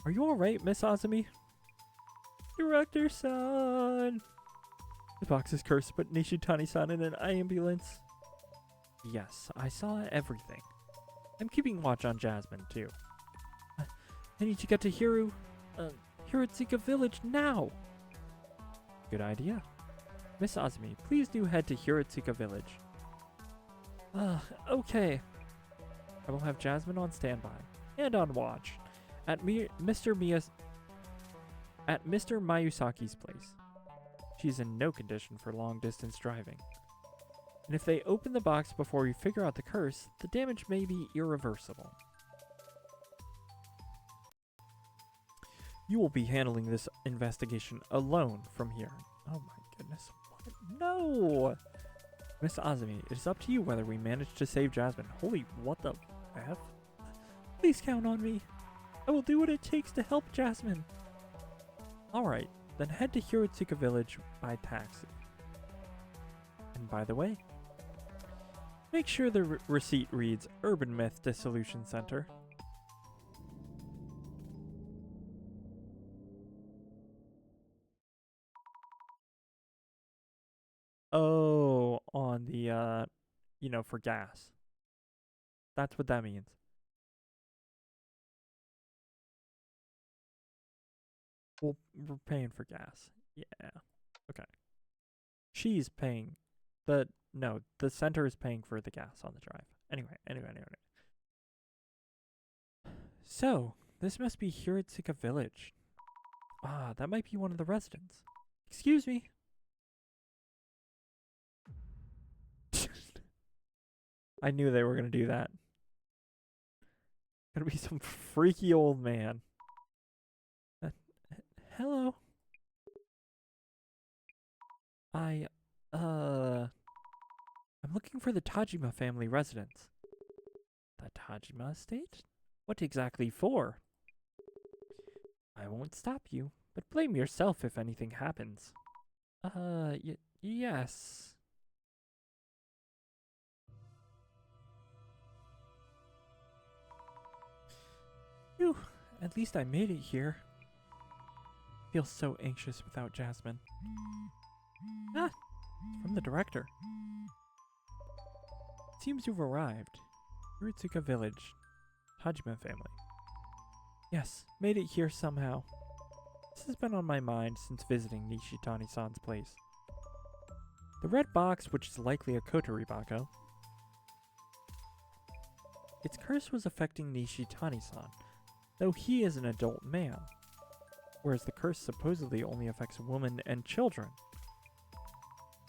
Are you alright, Miss Azumi? Director-san! The box is cursed, but Nishitani-san in an ambulance. Yes, I saw everything. I'm keeping watch on Jasmine, too. I need to get to Hiratsuka Village now! Good idea. Miss Azumi, please do head to Hiratsuka Village. Okay. I will have Jasmine on standby and on watch at Mr. Mayusaki's place. She's in no condition for long-distance driving. And if they open the box before we figure out the curse, the damage may be irreversible. You will be handling this investigation alone from here. Oh my goodness. What? No! Miss Azumi, it is up to you whether we manage to save Jasmine. Holy, what the F? Please count on me. I will do what it takes to help Jasmine. Alright, then head to Hiratsuka Village by taxi. And by the way, make sure the receipt reads Urban Myth Dissolution Center. Oh, on the, for gas. That's what that means. Well, we're paying for gas. Yeah. Okay. She's paying. The center is paying for the gas on the drive. Anyway. So, this must be Hiratsuka Village. Ah, that might be one of the residents. Excuse me. I knew they were going to do that. Gonna be some freaky old man. Hello. I'm looking for the Tajima family residence. The Tajima estate? What exactly for? I won't stop you, but blame yourself if anything happens. Yes. Phew, at least I made it here. I feel so anxious without Jasmine. Ah, from the director. Seems you've arrived. Hiratsuka Village. Hajime family. Yes, made it here somehow. This has been on my mind since visiting Nishitani-san's place. The red box, which is likely a Kotoribako. Its curse was affecting Nishitani-san, though he is an adult man. whereas the curse supposedly only affects women and children.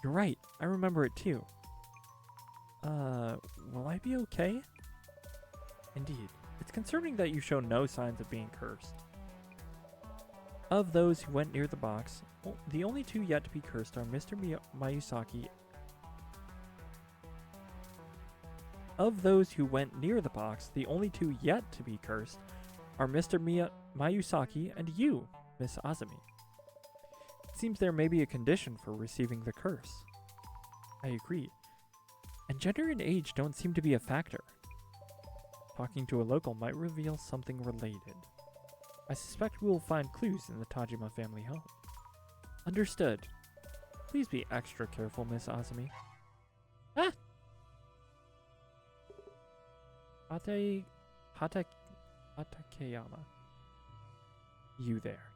You're right, I remember it too. Will I be okay? Indeed. It's concerning that you show no signs of being cursed. Of those who went near the box, the only two yet to be cursed are Mr. Mayusaki. Of those who went near the box, the only two yet to be cursed are Mr. Mayusaki and you, Miss Azumi. It seems there may be a condition for receiving the curse. I agree. And gender and age don't seem to be a factor. Talking to a local might reveal something related. I suspect we will find clues in the Tajima family home. Understood. Please be extra careful, Miss Azumi. Ah! Hatakeyama. You there.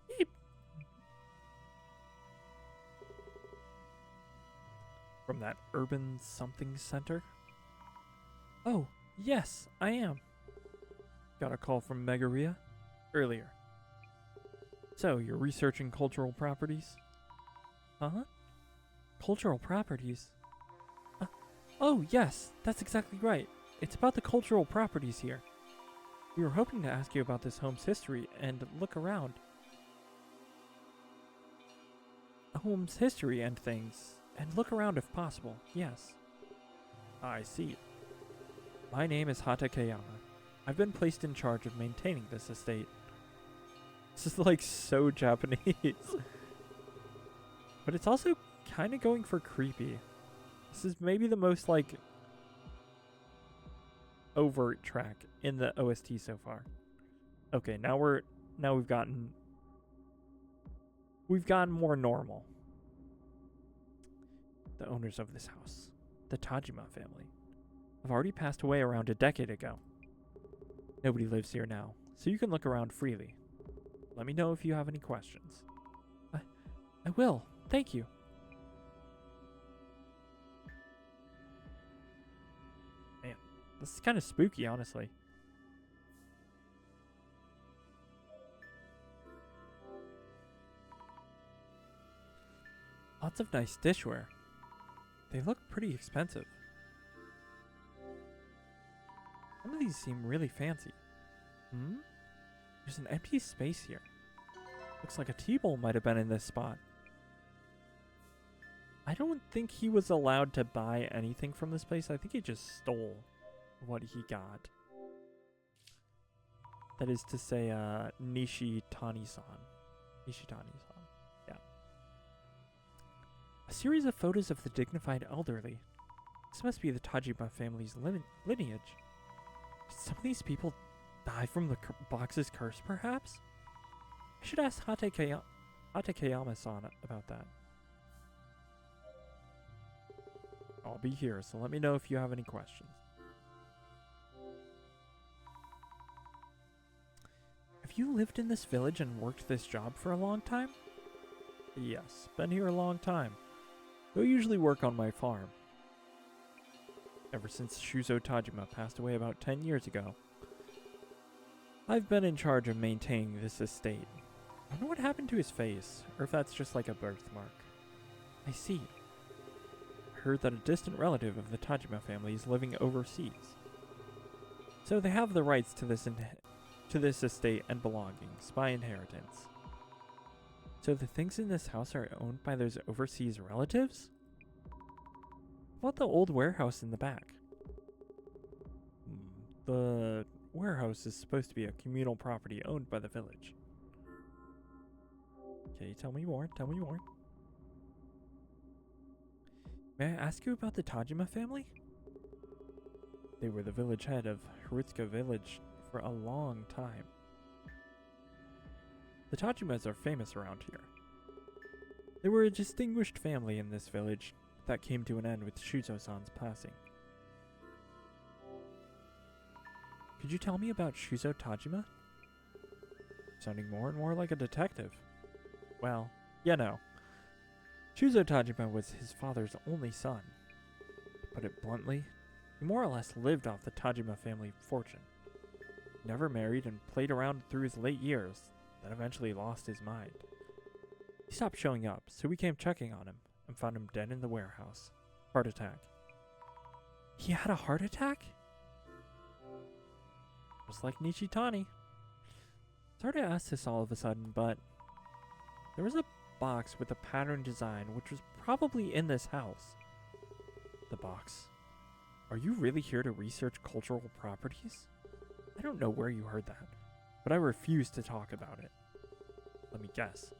Beep. From that urban something center? Oh, yes, I am. Got a call from Megaria earlier. So, you're researching cultural properties? Huh? Cultural properties? Oh, yes, that's exactly right. It's about the cultural properties here. We were hoping to ask you about this home's history and look around. Home's history and things, and look around if possible, yes. I see. My name is Hatakeyama. I've been placed in charge of maintaining this estate. This is like so Japanese. But it's also kind of going for creepy. This is maybe the most like overt track in the OST so far. Okay, now we've gotten more normal. The owners of this house, the Tajima family, have already passed away around a decade ago. Nobody lives here now, so you can look around freely. Let me know if you have any questions. I will. Thank you. Man, this is kind of spooky, honestly. Lots of nice dishware. They look pretty expensive. Some of these seem really fancy. There's an empty space here. Looks like a tea bowl might have been in this spot. I don't think he was allowed to buy anything from this place. I think he just stole what he got. That is to say, Nishitani-san. Nishitani-san. Yeah. A series of photos of the dignified elderly. This must be the Tajima family's lineage. Did some of these people die from the box's curse, perhaps? I should ask Hatakeyama-san about that. I'll be here, so let me know if you have any questions. Have you lived in this village and worked this job for a long time? Yes, been here a long time. I usually work on my farm. Ever since Shuzo Tajima passed away about 10 years ago, I've been in charge of maintaining this estate. I wonder what happened to his face, or if that's just like a birthmark. I see. I heard that a distant relative of the Tajima family is living overseas. So they have the rights to this estate and belongings by inheritance. So the things in this house are owned by those overseas relatives? What about the old warehouse in the back? The warehouse is supposed to be a communal property owned by the village. Okay, tell me more, tell me more. May I ask you about the Tajima family? They were the village head of Hirutsuka village for a long time. The Tajimas are famous around here. They were a distinguished family in this village that came to an end with Shuzo-san's passing. Could you tell me about Shuzo Tajima? Sounding more and more like a detective. Well, you know. Shuzo Tajima was his father's only son. To put it bluntly, he more or less lived off the Tajima family fortune. Never married and played around through his late years, then eventually lost his mind. He stopped showing up, so we came checking on him and found him dead in the warehouse. Heart attack. He had a heart attack? Just like Nishitani. Sorry to ask this all of a sudden, but there was a box with a pattern design which was probably in this house. The box. Are you really here to research cultural properties? I don't know where you heard that, but I refuse to talk about it. Let me guess.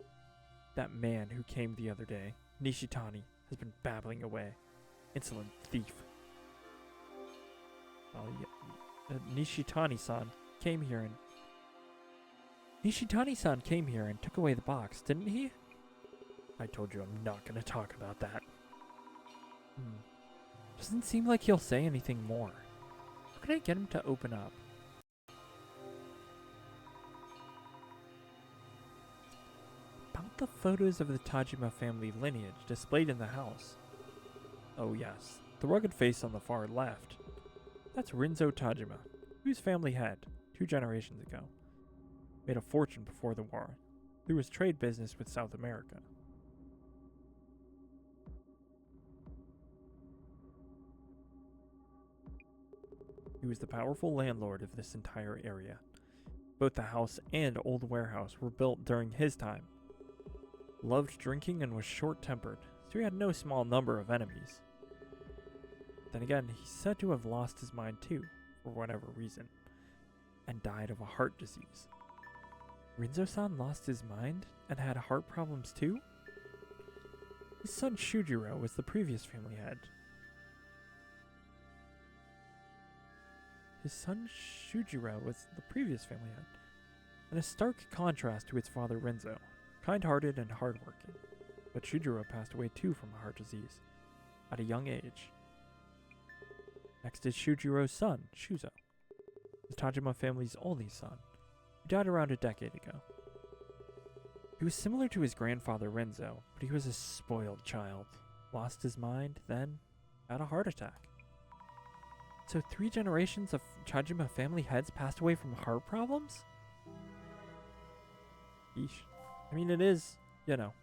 That man who came the other day, Nishitani, has been babbling away. Insolent thief. Well, yeah, Nishitani-san came here and... Nishitani-san came here and took away the box, didn't he? I told you I'm not going to talk about that. Doesn't seem like he'll say anything more. How can I get him to open up? About the photos of the Tajima family lineage displayed in the house. Oh yes, the rugged face on the far left. That's Rinzo Tajima, whose family had, 2 generations ago, made a fortune before the war through his trade business with South America. He was the powerful landlord of this entire area. Both the house and old warehouse were built during his time. Loved drinking and was short-tempered, so he had no small number of enemies. Then again, he's said to have lost his mind too, for whatever reason, and died of a heart disease. Rinzo-san lost his mind and had heart problems too? His son Shujiro was the previous family head. In a stark contrast to its father Rinzo, kind-hearted and hard-working. But Shujiro passed away too from a heart disease, at a young age. Next is Shujiro's son, Shuzo, the Tajima family's only son, who died around a decade ago. He was similar to his grandfather Rinzo, but he was a spoiled child, lost his mind, then had a heart attack. So 3 generations of Tajima family heads passed away from heart problems? Yeesh. I mean, it is, you know,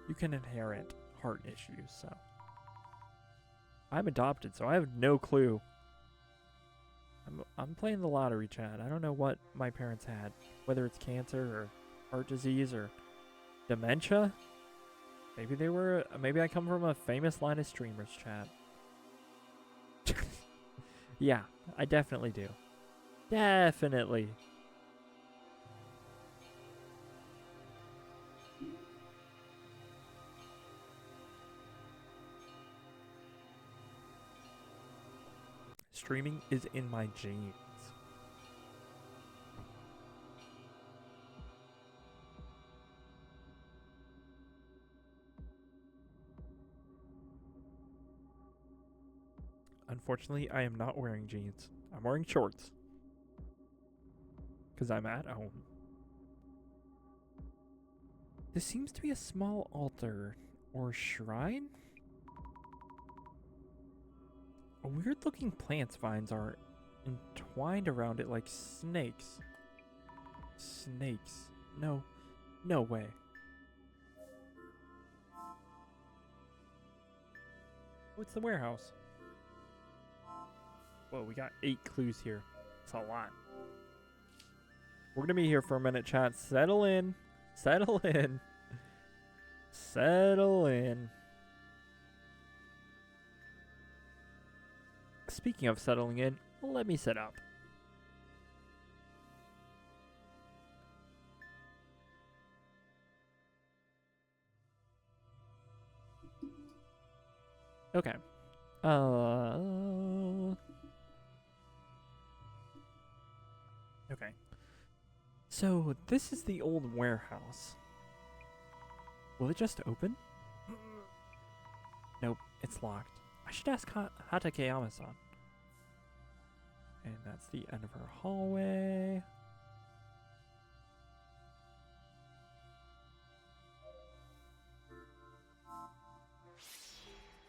you can inherit heart issues, so. I'm adopted, so I have no clue. I'm playing the lottery, Chad. I don't know what my parents had, whether it's cancer or heart disease or dementia. Maybe I come from a famous line of streamers, Chad. Yeah, I definitely do. Definitely. Streaming is in my genes. Unfortunately, I am not wearing jeans. I'm wearing shorts. Because I'm at home. This seems to be a small altar or shrine? Weird looking plants vines are entwined around it like snakes. Snakes. No way. What's the warehouse? Whoa, we got 8 clues here. It's a lot. We're gonna be here for a minute, chat. Settle in. Settle in. Settle in. Speaking of settling in, let me set up. Okay. Okay. So, this is the old warehouse. Will it just open? Nope, it's locked. I should ask Hatakeyama-san. And that's the end of her hallway.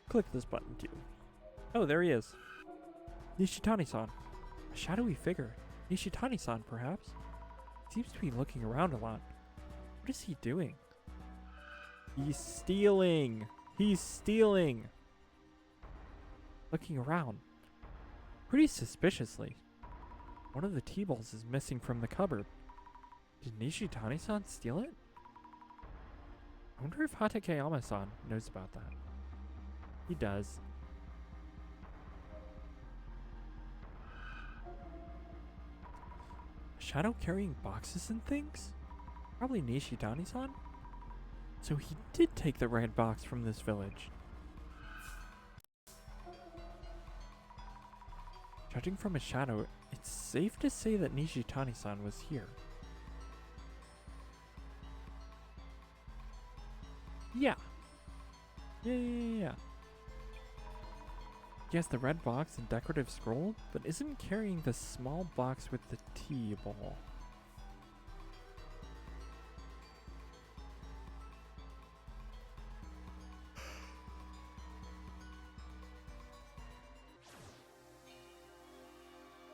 Click this button too. Oh, there he is. Nishitani-san. A shadowy figure. Nishitani-san, perhaps? He seems to be looking around a lot. What is he doing? He's stealing! He's stealing! Looking around. Pretty suspiciously. One of the tea bowls is missing from the cupboard. Did Nishitani-san steal it? I wonder if Hatakeyama-san knows about that. He does. Shadow carrying boxes and things? Probably Nishitani-san? So he did take the red box from this village. Judging from his shadow, it's safe to say that Nishitani-san was here. Yeah. Yeah. He has the red box and decorative scroll, but isn't carrying the small box with the tea bowl.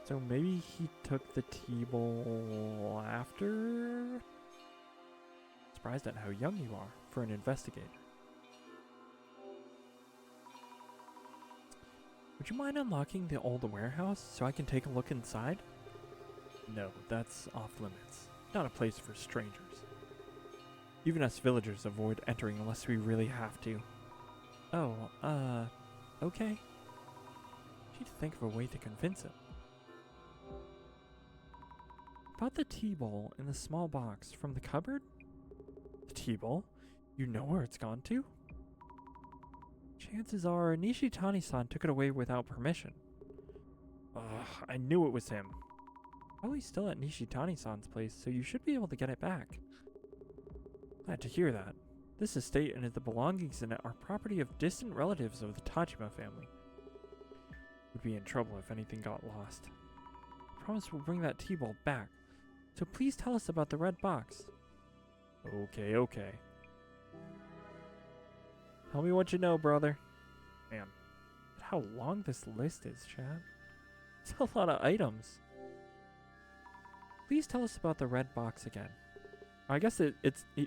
So maybe he took the tea bowl after? Surprised at how young you are for an investigator. Would you mind unlocking the old warehouse so I can take a look inside? No, that's off limits. Not a place for strangers. Even us villagers avoid entering unless we really have to. Oh, okay. Need to think of a way to convince him. About the tea bowl in the small box from the cupboard? The tea bowl? You know where it's gone to? Chances are Nishitani-san took it away without permission. Ugh, I knew it was him. Probably still at Nishitani-san's place, so you should be able to get it back. Glad to hear that. This estate and the belongings in it are property of distant relatives of the Tajima family. We'd be in trouble if anything got lost. I promise we'll bring that tea bowl back, so please tell us about the red box. Okay. Tell me what you know, brother. Man, look at how long this list is, Chad. It's a lot of items. Please tell us about the red box again. I guess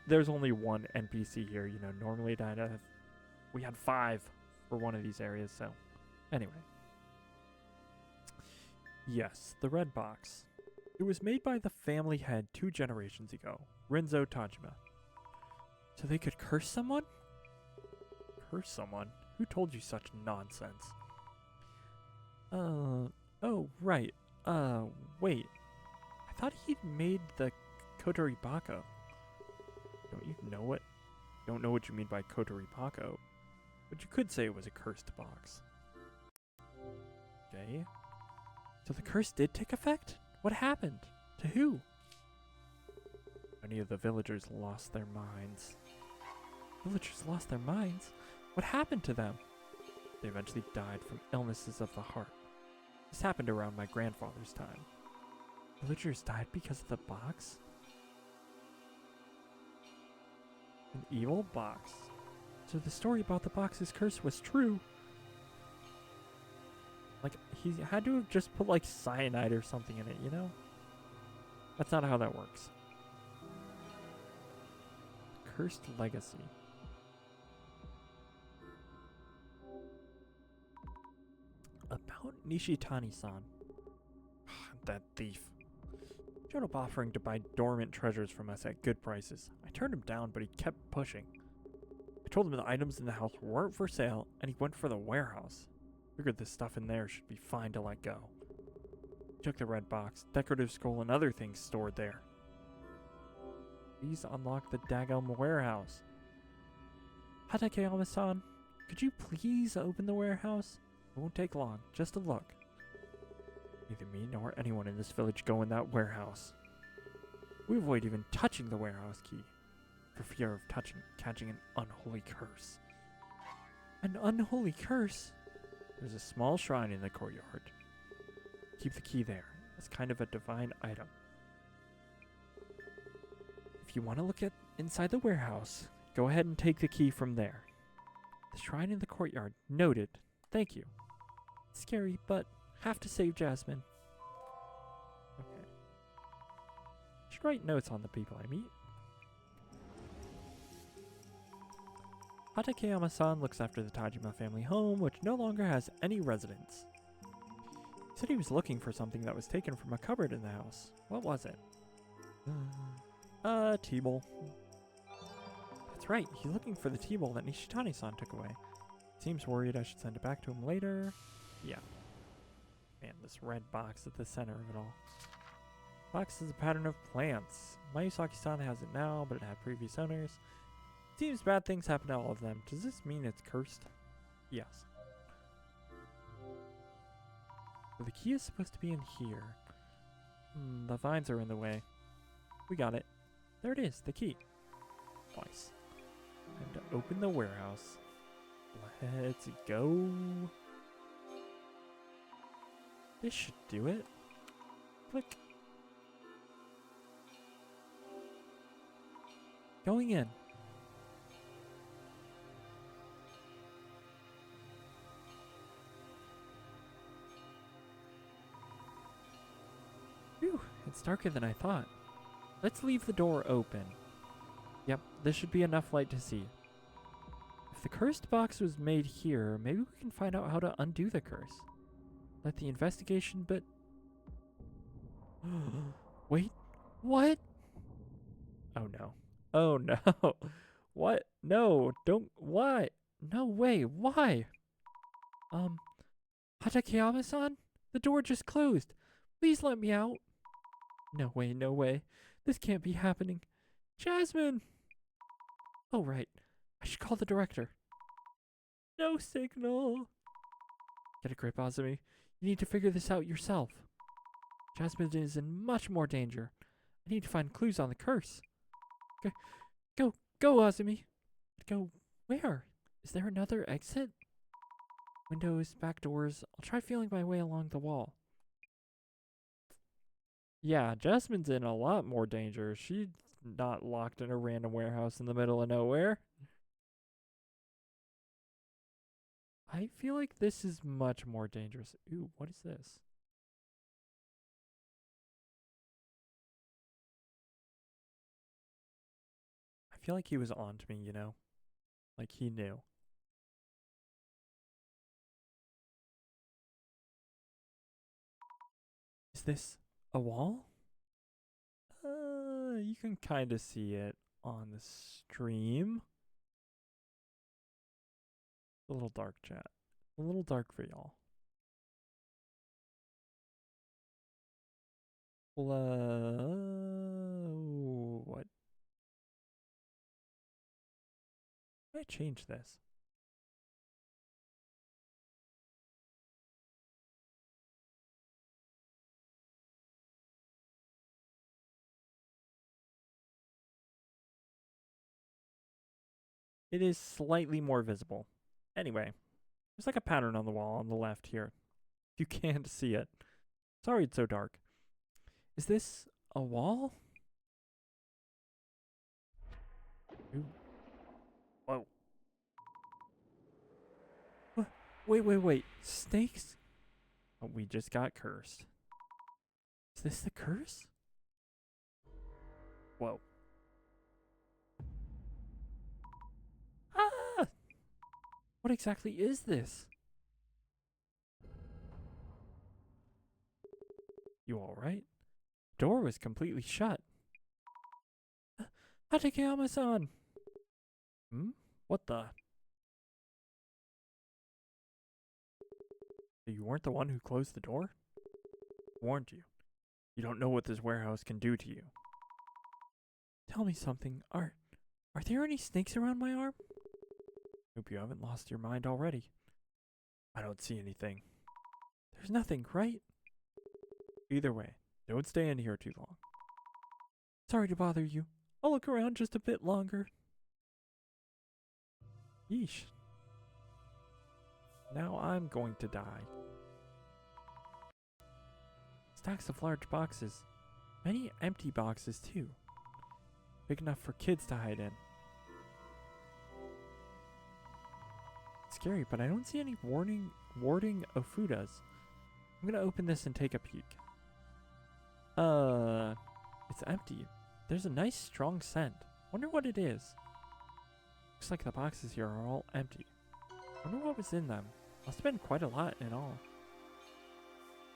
there's only one NPC here. You know, normally we had 5 for one of these areas, so anyway. Yes, the red box. It was made by the family head 2 generations ago, Renzo Tajima. So they could curse someone? Curse someone? Who told you such nonsense? Oh, right. Wait. I thought he'd made the Kotoribako. Don't you know it? Don't know what you mean by Kotoribako, but you could say it was a cursed box. Okay. So the curse did take effect? What happened? To who? Many of the villagers lost their minds. Villagers lost their minds? What happened to them? They eventually died from illnesses of the heart. This happened around my grandfather's time. Villagers died because of the box? An evil box. So the story about the box's curse was true. Like, he had to have just put, like, cyanide or something in it, you know? That's not how that works. Cursed legacy. About Nishitani-san. That thief. He showed up offering to buy dormant treasures from us at good prices. I turned him down, but he kept pushing. I told him the items in the house weren't for sale, and he went for the warehouse. Figured the stuff in there should be fine to let go. He took the red box, decorative scroll, and other things stored there. Please unlock the daggum warehouse. Hatakeyama-san, could you please open the warehouse? It won't take long, just a look. Neither me nor anyone in this village go in that warehouse. We avoid even touching the warehouse key, for fear of catching an unholy curse. An unholy curse? There's a small shrine in the courtyard. Keep the key there. It's kind of a divine item. If you want to look at inside the warehouse, go ahead and take the key from there. The shrine in the courtyard. Noted. Thank you. Scary, but have to save Jasmine. Okay. should write notes on the people I meet. Hatakeyama-san looks after the Tajima family home, which no longer has any residents. He said he was looking for something that was taken from a cupboard in the house. What was it? T-bowl. That's right, he's looking for the T-bowl that Nishitani-san took away. Seems worried I should send it back to him later. Yeah. Man, this red box at the center of it all. Box is a pattern of plants. Mayusaki-san has it now, but it had previous owners. Seems bad things happen to all of them. Does this mean it's cursed? Yes. So the key is supposed to be in here. The vines are in the way. We got it. There it is, the key. Twice. Time to open the warehouse. Let's go. This should do it. Click. Going in. Phew, it's darker than I thought. Let's leave the door open. Yep, this should be enough light to see. If the cursed box was made here, maybe we can find out how to undo the curse. Let the investigation but... Wait, what? Oh no. Oh no. What? No, don't... Why? No way, why? Hatakeyama-san? The door just closed. Please let me out. No way, no way. This can't be happening. Jasmine! Oh, right. I should call the director. No signal. Get a grip, Azumi. You need to figure this out yourself. Jasmine is in much more danger. I need to find clues on the curse. Go, Azumi. Go where? Is there another exit? Windows, back doors. I'll try feeling my way along the wall. Yeah, Jasmine's in a lot more danger. She's not locked in a random warehouse in the middle of nowhere. I feel like this is much more dangerous. Ooh, what is this? I feel like he was on to me, you know? Like he knew. Is this a wall? You can kind of see it on the stream. A little dark, chat. A little dark for y'all. What? How do I change this? It is slightly more visible. Anyway, there's like a pattern on the wall on the left here. You can't see it. Sorry it's so dark. Is this a wall? Ooh. Whoa. What? Wait. Snakes? Oh, we just got cursed. Is this the curse? Whoa. Ah! What exactly is this? You alright? Door was completely shut. Hatakeyama-san! What the? You weren't the one who closed the door? Warned you. You don't know what this warehouse can do to you. Tell me something. Are there any snakes around my arm? Hope you haven't lost your mind already. I don't see anything. There's nothing, right? Either way, don't stay in here too long. Sorry to bother you. I'll look around just a bit longer. Yeesh. Now I'm going to die. Stacks of large boxes. Many empty boxes too. Big enough for kids to hide in. Scary, but I don't see any warding Ofudas. I'm gonna open this and take a peek. It's empty. There's a nice strong scent. Wonder what it is. Looks like the boxes here are all empty. Wonder what was in them. Must have been quite a lot in all.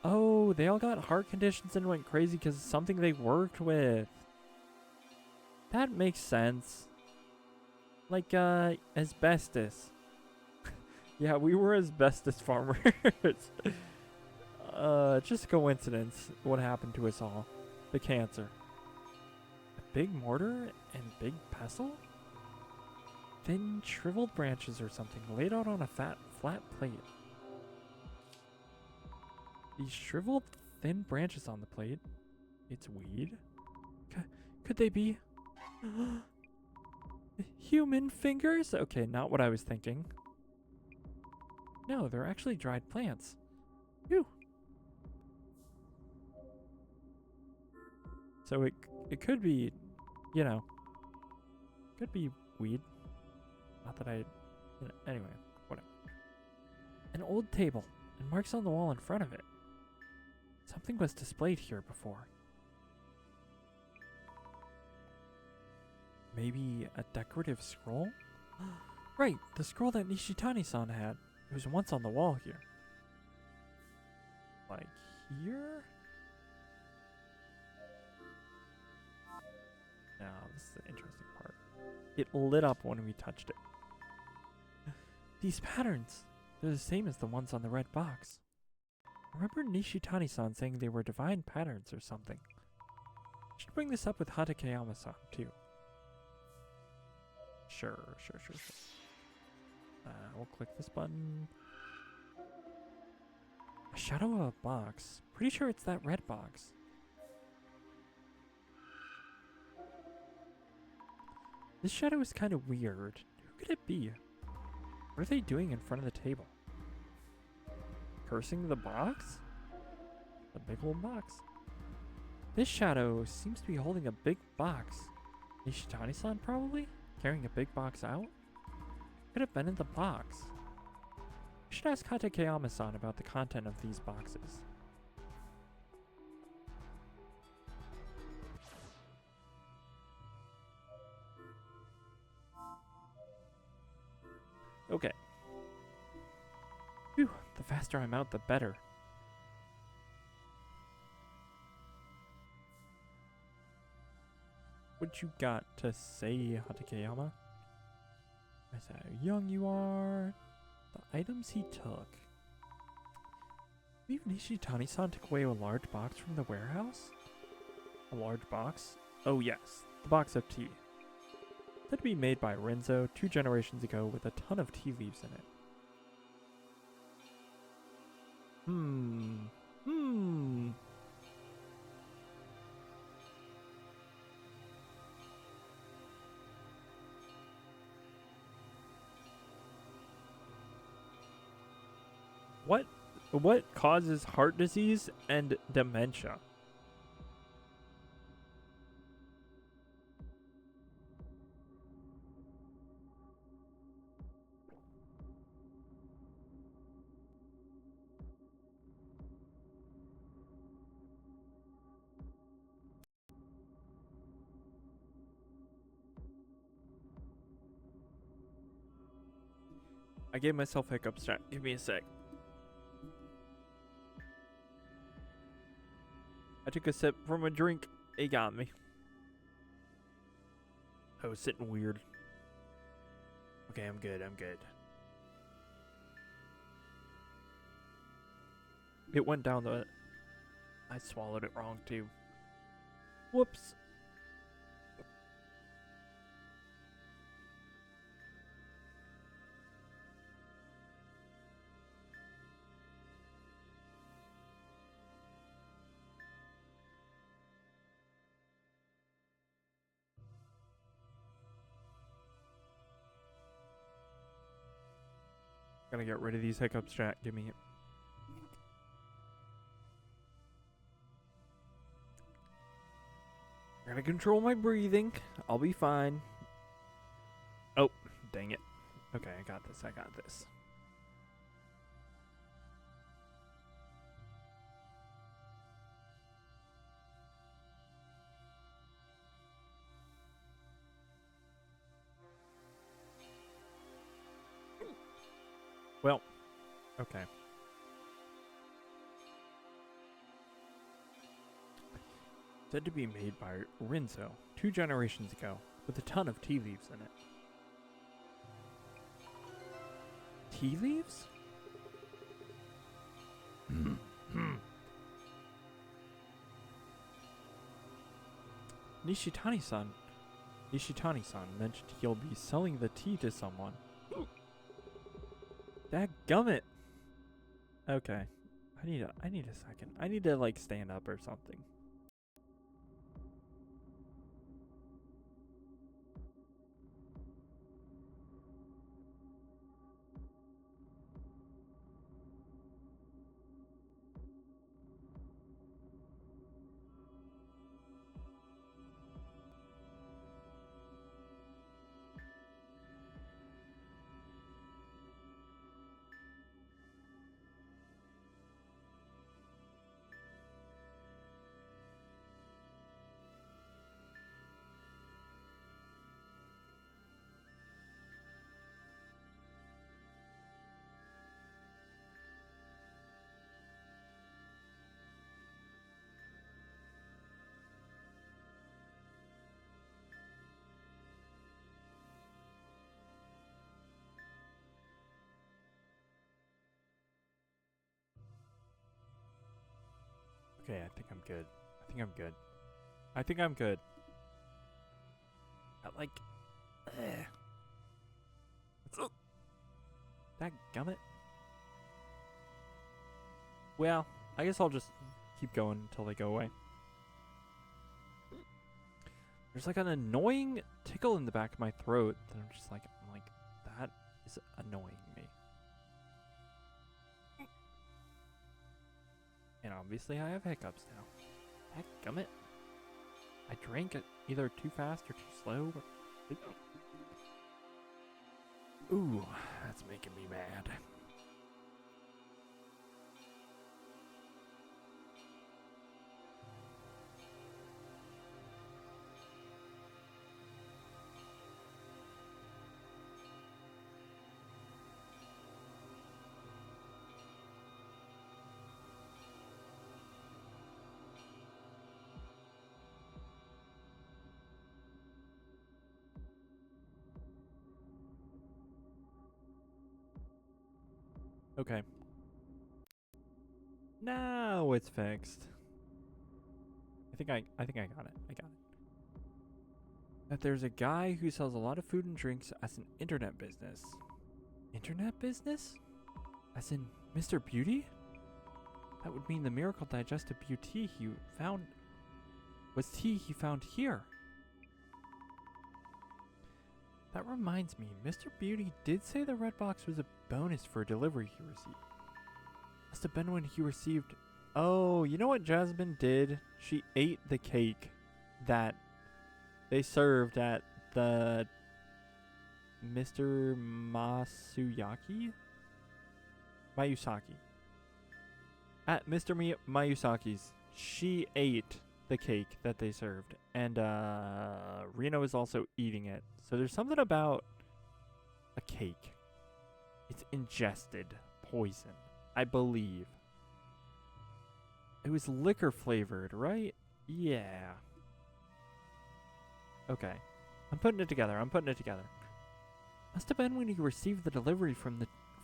Oh, they all got heart conditions and went crazy because of something they worked with. That makes sense. Like, asbestos. Yeah, we were asbestos farmers. Just a coincidence what happened to us all. The cancer. A big mortar and big pestle? Thin, shriveled branches or something laid out on a flat plate. These shriveled, thin branches on the plate. It's weed? Could they be human fingers? Okay, not what I was thinking. No, they're actually dried plants. Phew. So it could be, you know, could be weed. Not that anyway, whatever. An old table and marks on the wall in front of it. Something was displayed here before. Maybe a decorative scroll? Right, the scroll that Nishitani-san had. It was once on the wall here. Like here? Now, this is the interesting part. It lit up when we touched it. These patterns, they're the same as the ones on the red box. Remember Nishitani-san saying they were divine patterns or something? Should bring this up with Hatakeyama-san, too. Sure. We'll click this button. A shadow of a box. Pretty sure it's that red box. This shadow is kind of weird. Who could it be? What are they doing in front of the table? Cursing the box? The big old box. This shadow seems to be holding a big box. Nishitani-san probably? Carrying a big box out? Could have been in the box. We should ask Hatakeyama-san about the content of these boxes. Okay. Phew, the faster I'm out, the better. What you got to say, Hatakeyama? I said how young you are. The items he took. I believe Nishitani-san took away a large box from the warehouse? A large box? Oh yes, the box of tea. Said to be made by Renzo 2 generations ago with a ton of tea leaves in it. What causes heart disease and dementia? I gave myself hiccups. Give me a sec. I took a sip from a drink. It got me. I was sitting weird. Okay, I'm good. It went down the... I swallowed it wrong too. Whoops. Gotta get rid of these hiccups, chat. Give me it. Gotta control my breathing. I'll be fine. Oh, dang it. Okay, I got this. Well, okay. Said to be made by Rinzo 2 generations ago, with a ton of tea leaves in it. Tea leaves? Nishitani-san mentioned he'll be selling the tea to someone. Dadgummit! Okay. I need a second. I need to like stand up or something. Okay, I think I'm good. I think I'm good. Like, dadgummit. Well, I guess I'll just keep going until they go away. There's like an annoying tickle in the back of my throat that I'm just like, that is annoying me. And obviously I have hiccups now. Dadgummit. I drank it either too fast or too slow. Ooh, that's making me mad. Okay. Now it's fixed. I think I got it. That there's a guy who sells a lot of food and drinks as an internet business. Internet business? As in Mr. Beauty? That would mean the miracle digestive beauty he found was tea he found here. That reminds me, Mr. Beauty did say the red box was a bonus for a delivery he received. Must have been when he received... Oh, you know what Jasmine did? She ate the cake that they served at the Mr. Mayusaki. At Mr. Mayusaki's, she ate the cake that they served. And Reno is also eating it. So there's something about a cake. It's ingested poison, I believe. It was liquor flavored, right? Yeah. Okay. I'm putting it together. Must have been when you received the delivery for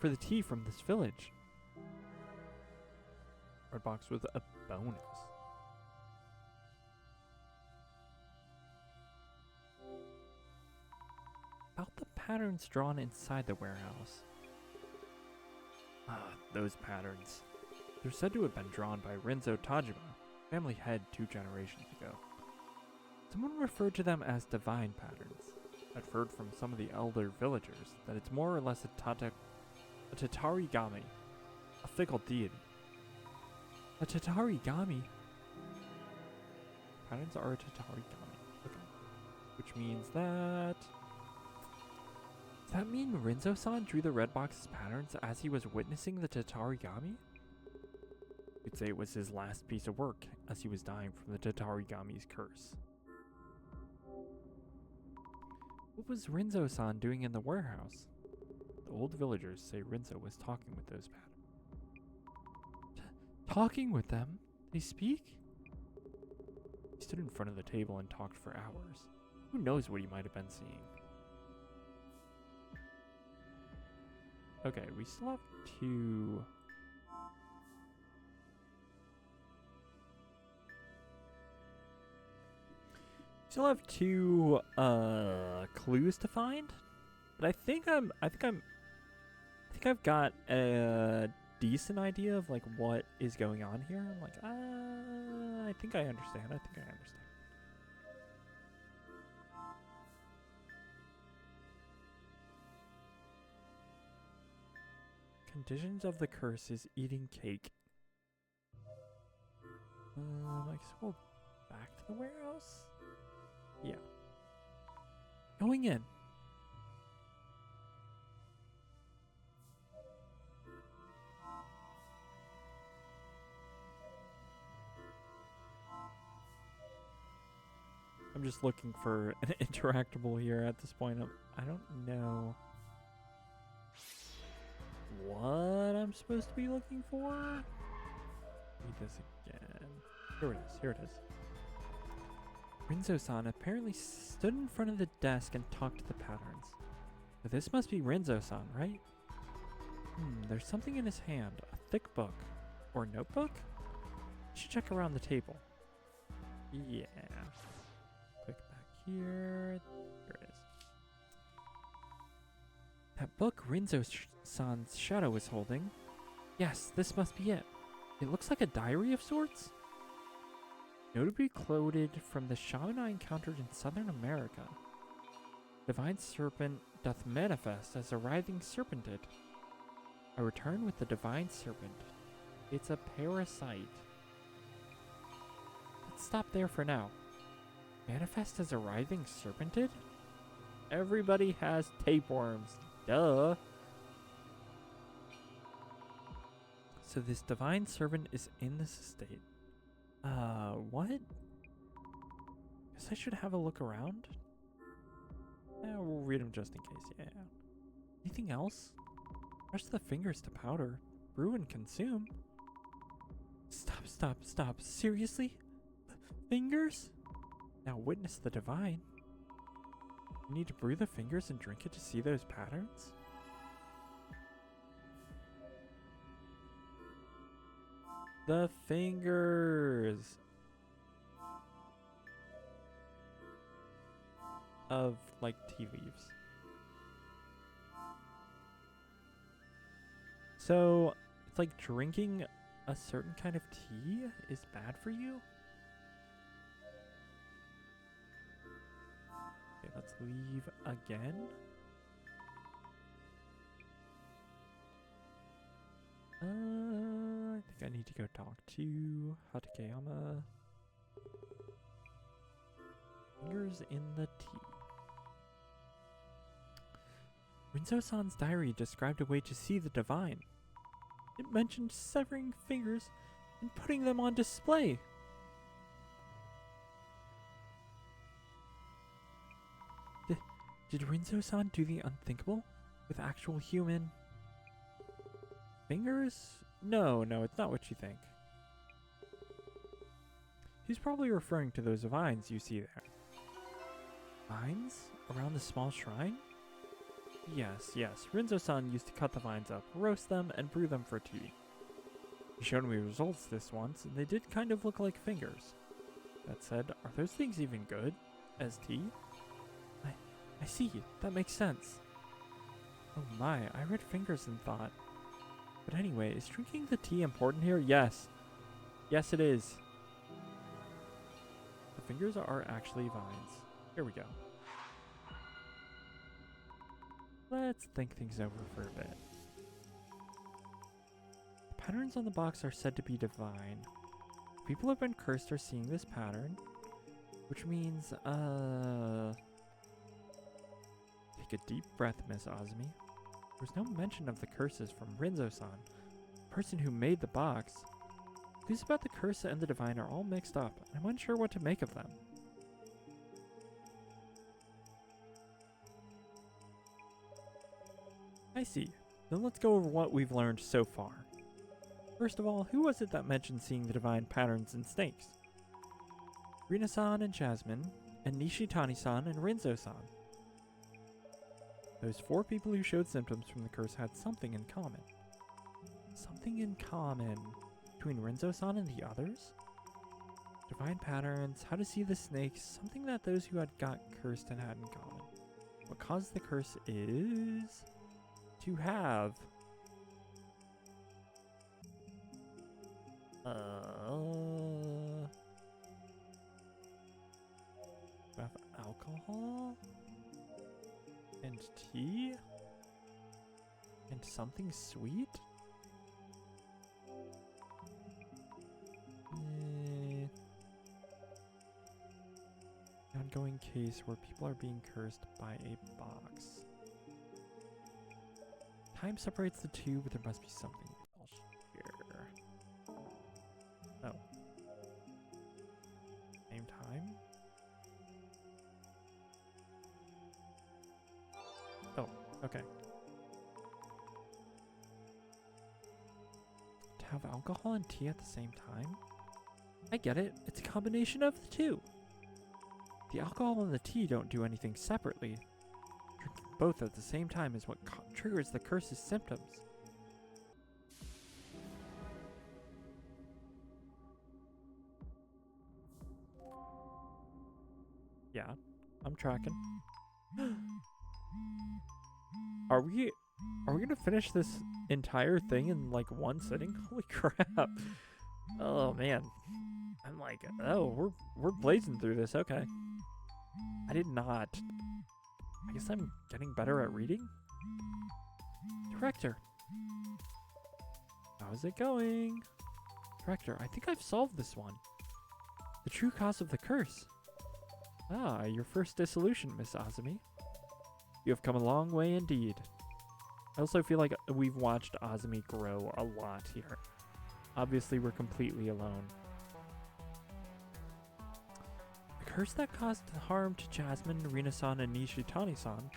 the tea from this village. Red box with a bonus. About the patterns drawn inside the warehouse. Ah, those patterns. They're said to have been drawn by Rinzo Tajima, family head 2 generations ago. Someone referred to them as divine patterns. I've heard from some of the elder villagers that it's more or less a Tatarigami, a fickle deity. A Tatarigami? Patterns are a Tatarigami. Okay. Which means that... Does that mean Rinzo-san drew the red box's patterns as he was witnessing the Tatarigami? You'd say it was his last piece of work as he was dying from the Tatarigami's curse. What was Rinzo-san doing in the warehouse? The old villagers say Rinso was talking with those Talking with them? They speak? He stood in front of the table and talked for hours. Who knows what he might have been seeing? Okay, we still have two... Still have two clues to find, but I think I've got a decent idea of like what is going on here. I'm like, I think I understand. Conditions of the curse is eating cake. I guess we'll back to the warehouse. Yeah. Going in. I'm just looking for an interactable here at this point. I don't know what I'm supposed to be looking for. Read this again. Here it is. Rinzo-san apparently stood in front of the desk and talked to the patterns. But this must be Rinzo-san, right? There's something in his hand. A thick book. Or notebook? I should check around the table. Yeah. Click back here. There it is. That book Rinzo-san's shadow was holding. Yes, this must be it. It looks like a diary of sorts. Notably quoted from the shaman I encountered in Southern America. Divine serpent doth manifest as a writhing serpentid. I return with the divine serpent. It's a parasite. Let's stop there for now. Manifest as a writhing serpentid? Everybody has tapeworms. Duh. So this divine servant is in this estate. What? Guess I should have a look around. Yeah, we'll read them just in case, yeah. Anything else? Brush the fingers to powder. Brew and consume. Stop. Seriously? Fingers? Now witness the divine. You need to brew the fingers and drink it to see those patterns? The fingers of like tea leaves. So it's like drinking a certain kind of tea is bad for you? Okay, let's leave again. I think I need to go talk to Hatakeyama. Fingers in the tea. Rinzo-san's diary described a way to see the divine. It mentioned severing fingers and putting them on display. Did Rinzo-san do the unthinkable with actual human fingers? No, it's not what you think. He's probably referring to those vines you see there. Vines? Around the small shrine? Yes. Rinzo-san used to cut the vines up, roast them, and brew them for tea. He showed me results this once, and they did kind of look like fingers. That said, are those things even good? As tea? I see. That makes sense. Oh my, I read fingers and thought. But anyway, is drinking the tea important here? Yes. Yes, it is. The fingers are actually vines. Here we go. Let's think things over for a bit. The patterns on the box are said to be divine. People who have been cursed are seeing this pattern, which means, take a deep breath, Miss Azumi. There's no mention of the curses from Rinzo-san, the person who made the box. Clues about the curse and the divine are all mixed up, and I'm unsure what to make of them. I see. Then let's go over what we've learned so far. First of all, who was it that mentioned seeing the divine patterns in snakes? Rina-san and Jasmine, and Nishitani-san and Rinzo-san. Those 4 people who showed symptoms from the curse had something in common. Something in common between Rinzo-san and the others? Divine patterns, how to see the snakes, something that those who had got cursed and had in common. What caused the curse is to have alcohol and tea and something sweet? Ongoing case where people are being cursed by a box. Time separates the two, but there must be something else here. Oh. Same time? Oh, okay. To have alcohol and tea at the same time? I get it. It's a combination of the two. The alcohol and the tea don't do anything separately. Drinking both at the same time is what triggers the curse's symptoms. Yeah, I'm tracking. Are we gonna finish this entire thing in like one sitting? Holy crap. Oh man. I'm like, oh, we're blazing through this, okay. I did not. I guess I'm getting better at reading? Director. How's it going? Director, I think I've solved this one. The true cause of the curse. Ah, your first dissolution, Miss Azumi. You have come a long way indeed. I also feel like we've watched Azumi grow a lot here. Obviously, we're completely alone. The curse that caused harm to Jasmine, Rina-san, and Nishitani-san.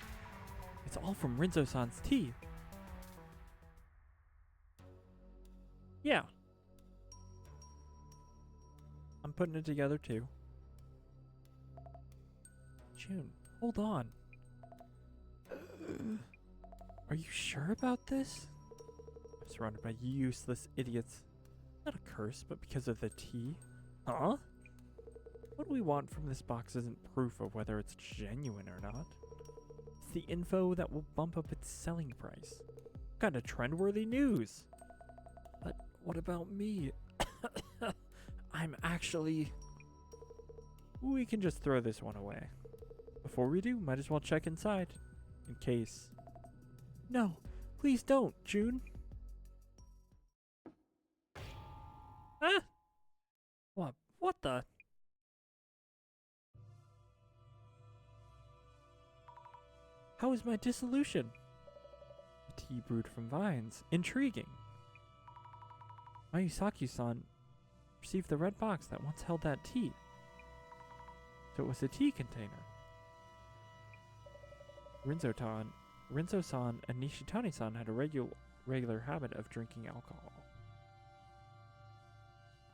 It's all from Rinzo-san's tea. Yeah. I'm putting it together too. June, hold on. Are you sure about this? I'm surrounded by useless idiots. Not a curse, but because of the tea. Huh? What we want from this box isn't proof of whether it's genuine or not. It's the info that will bump up its selling price. Kind of trend-worthy news. But what about me? I'm actually... We can just throw this one away. Before we do, might as well check inside. In case... No, please don't, June. Ah! What the? How is my dissolution? A tea brewed from vines. Intriguing. Mayusaki-san received the red box that once held that tea. So it was a tea container. Rinzo-san and Nishitani-san had a regular habit of drinking alcohol.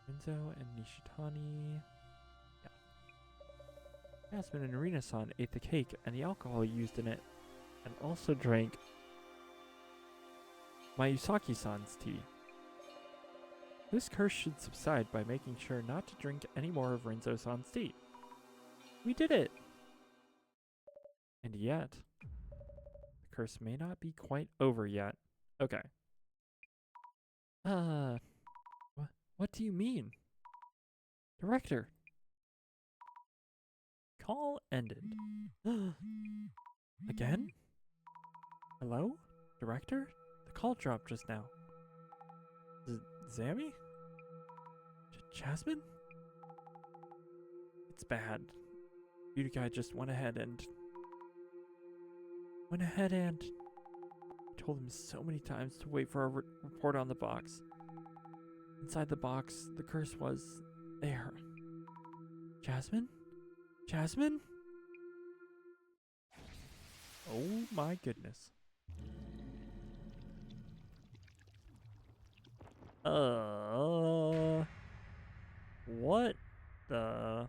Rinzo and Nishitani... Yeah. Jasmine and Rina-san ate the cake and the alcohol used in it, and also drank Mayusaki-san's tea. This curse should subside by making sure not to drink any more of Rinzo-san's tea. We did it! And yet... the curse may not be quite over yet. Okay. What do you mean? Director. Call ended. Again? Hello? Director? The call dropped just now. Zammy? Jasmine? It's bad. Beauty guy just went ahead and told him so many times to wait for a report on the box. Inside the box, the curse was there. Jasmine? Jasmine? Oh my goodness. What the?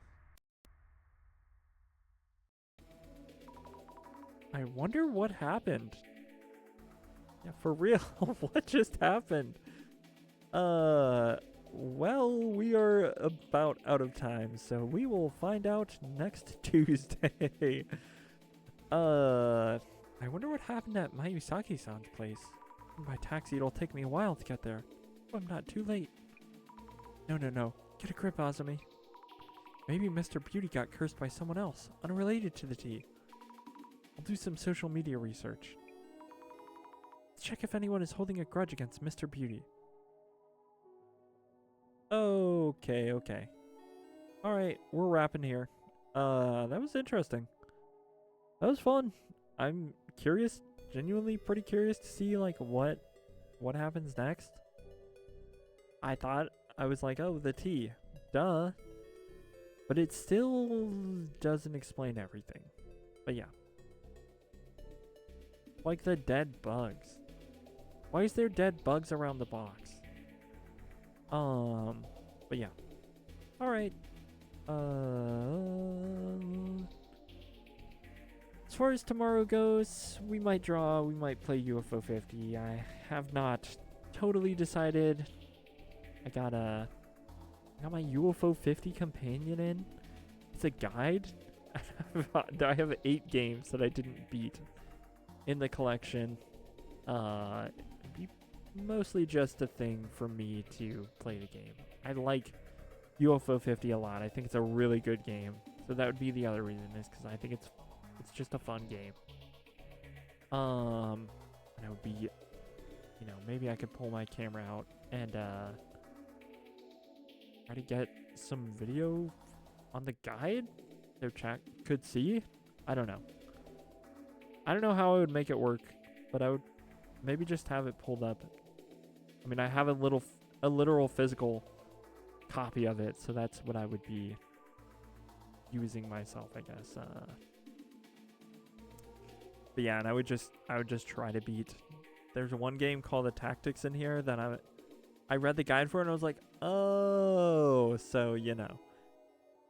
I wonder what happened. Yeah, for real. What just happened? Well, we are about out of time, so we will find out next Tuesday. I wonder what happened at Mayusaki-san's place. By taxi, it'll take me a while to get there. Hope I'm not too late. No. Get a grip, Azumi. Maybe Mr. Beauty got cursed by someone else, unrelated to the tea. I'll do some social media research. Let's check if anyone is holding a grudge against Mr. Beauty. Okay. Alright, we're wrapping here. That was interesting. That was fun. I'm curious, genuinely pretty curious to see like what happens next. I was like, oh, the tea. Duh. But it still doesn't explain everything. But yeah. Like the dead bugs. Why is there dead bugs around the box? But yeah. Alright. As far as tomorrow goes, we might draw, we might play UFO 50. I have not totally decided. I got my UFO 50 companion in. It's a guide. I have 8 games that I didn't beat in the collection. It'd be mostly just a thing for me to play the game. I like UFO 50 a lot. I think it's a really good game. So that would be the other reason, is because I think it's just a fun game. And it would be, maybe I could pull my camera out and try to get some video on the guide so chat could see. I don't know. I don't know how I would make it work, but I would maybe just have it pulled up. I mean, I have a literal physical copy of it, so that's what I would be using myself, I guess. But yeah, and I would just try to beat. There's one game called The Tactics in here that I read the guide for, and I was like, oh, so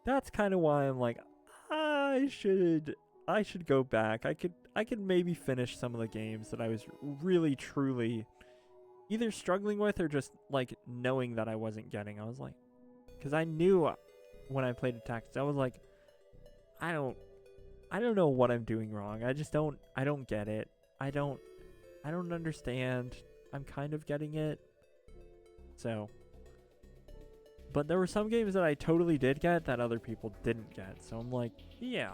that's kind of why I'm like, I should go back. I could maybe finish some of the games that I was really truly either struggling with or just like knowing that I wasn't getting. I was like, because I knew when I played The Tactics, I was like, I don't know what I'm doing wrong. I don't get it. I don't understand. I'm kind of getting it. So, but there were some games that I totally did get that other people didn't get. So I'm like, yeah,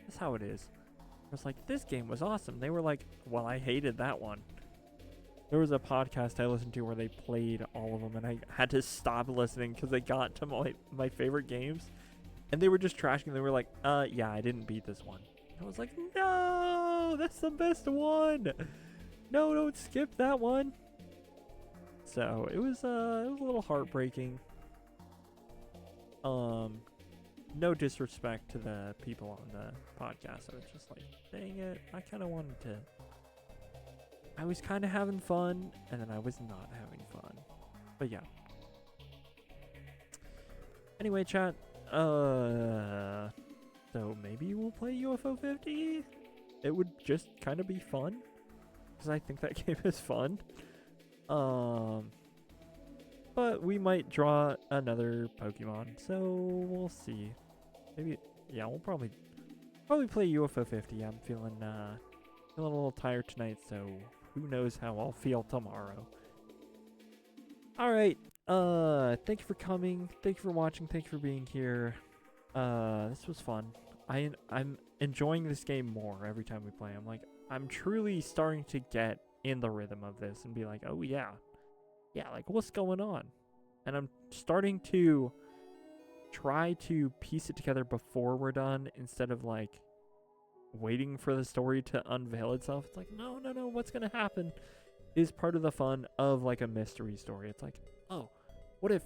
that's how it is. I was like, this game was awesome. They were like, well, I hated that one. There was a podcast I listened to where they played all of them, and I had to stop listening because they got to my favorite games. And they were just trashing. They were like, yeah, I didn't beat this one. And I was like, no, that's the best one. No, don't skip that one. So it was a little heartbreaking. No disrespect to the people on the podcast. I was just like, dang it, I kind of wanted to. I was kind of having fun, and then I was not having fun. But yeah. Anyway, chat. So maybe we'll play UFO 50. It would just kind of be fun, because I think that game is fun. But we might draw another Pokemon, so we'll see. Maybe, yeah, we'll probably play UFO 50. I'm feeling a little tired tonight, so who knows how I'll feel tomorrow. All right. Thank you for coming. Thank you for watching. Thank you for being here. This was fun. I'm enjoying this game more every time we play. I'm truly starting to get in the rhythm of this and be like, oh yeah, like what's going on? And I'm starting to try to piece it together before we're done instead of like waiting for the story to unveil itself. It's like, no, what's gonna happen is part of the fun of like a mystery story. It's like, oh, what if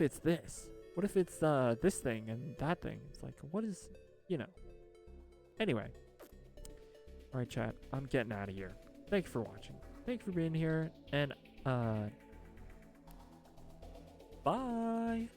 it's this? What if it's this thing and that thing? It's like, what is, Anyway. All right, chat. I'm getting out of here. Thank you for watching. Thank you for being here. And Bye.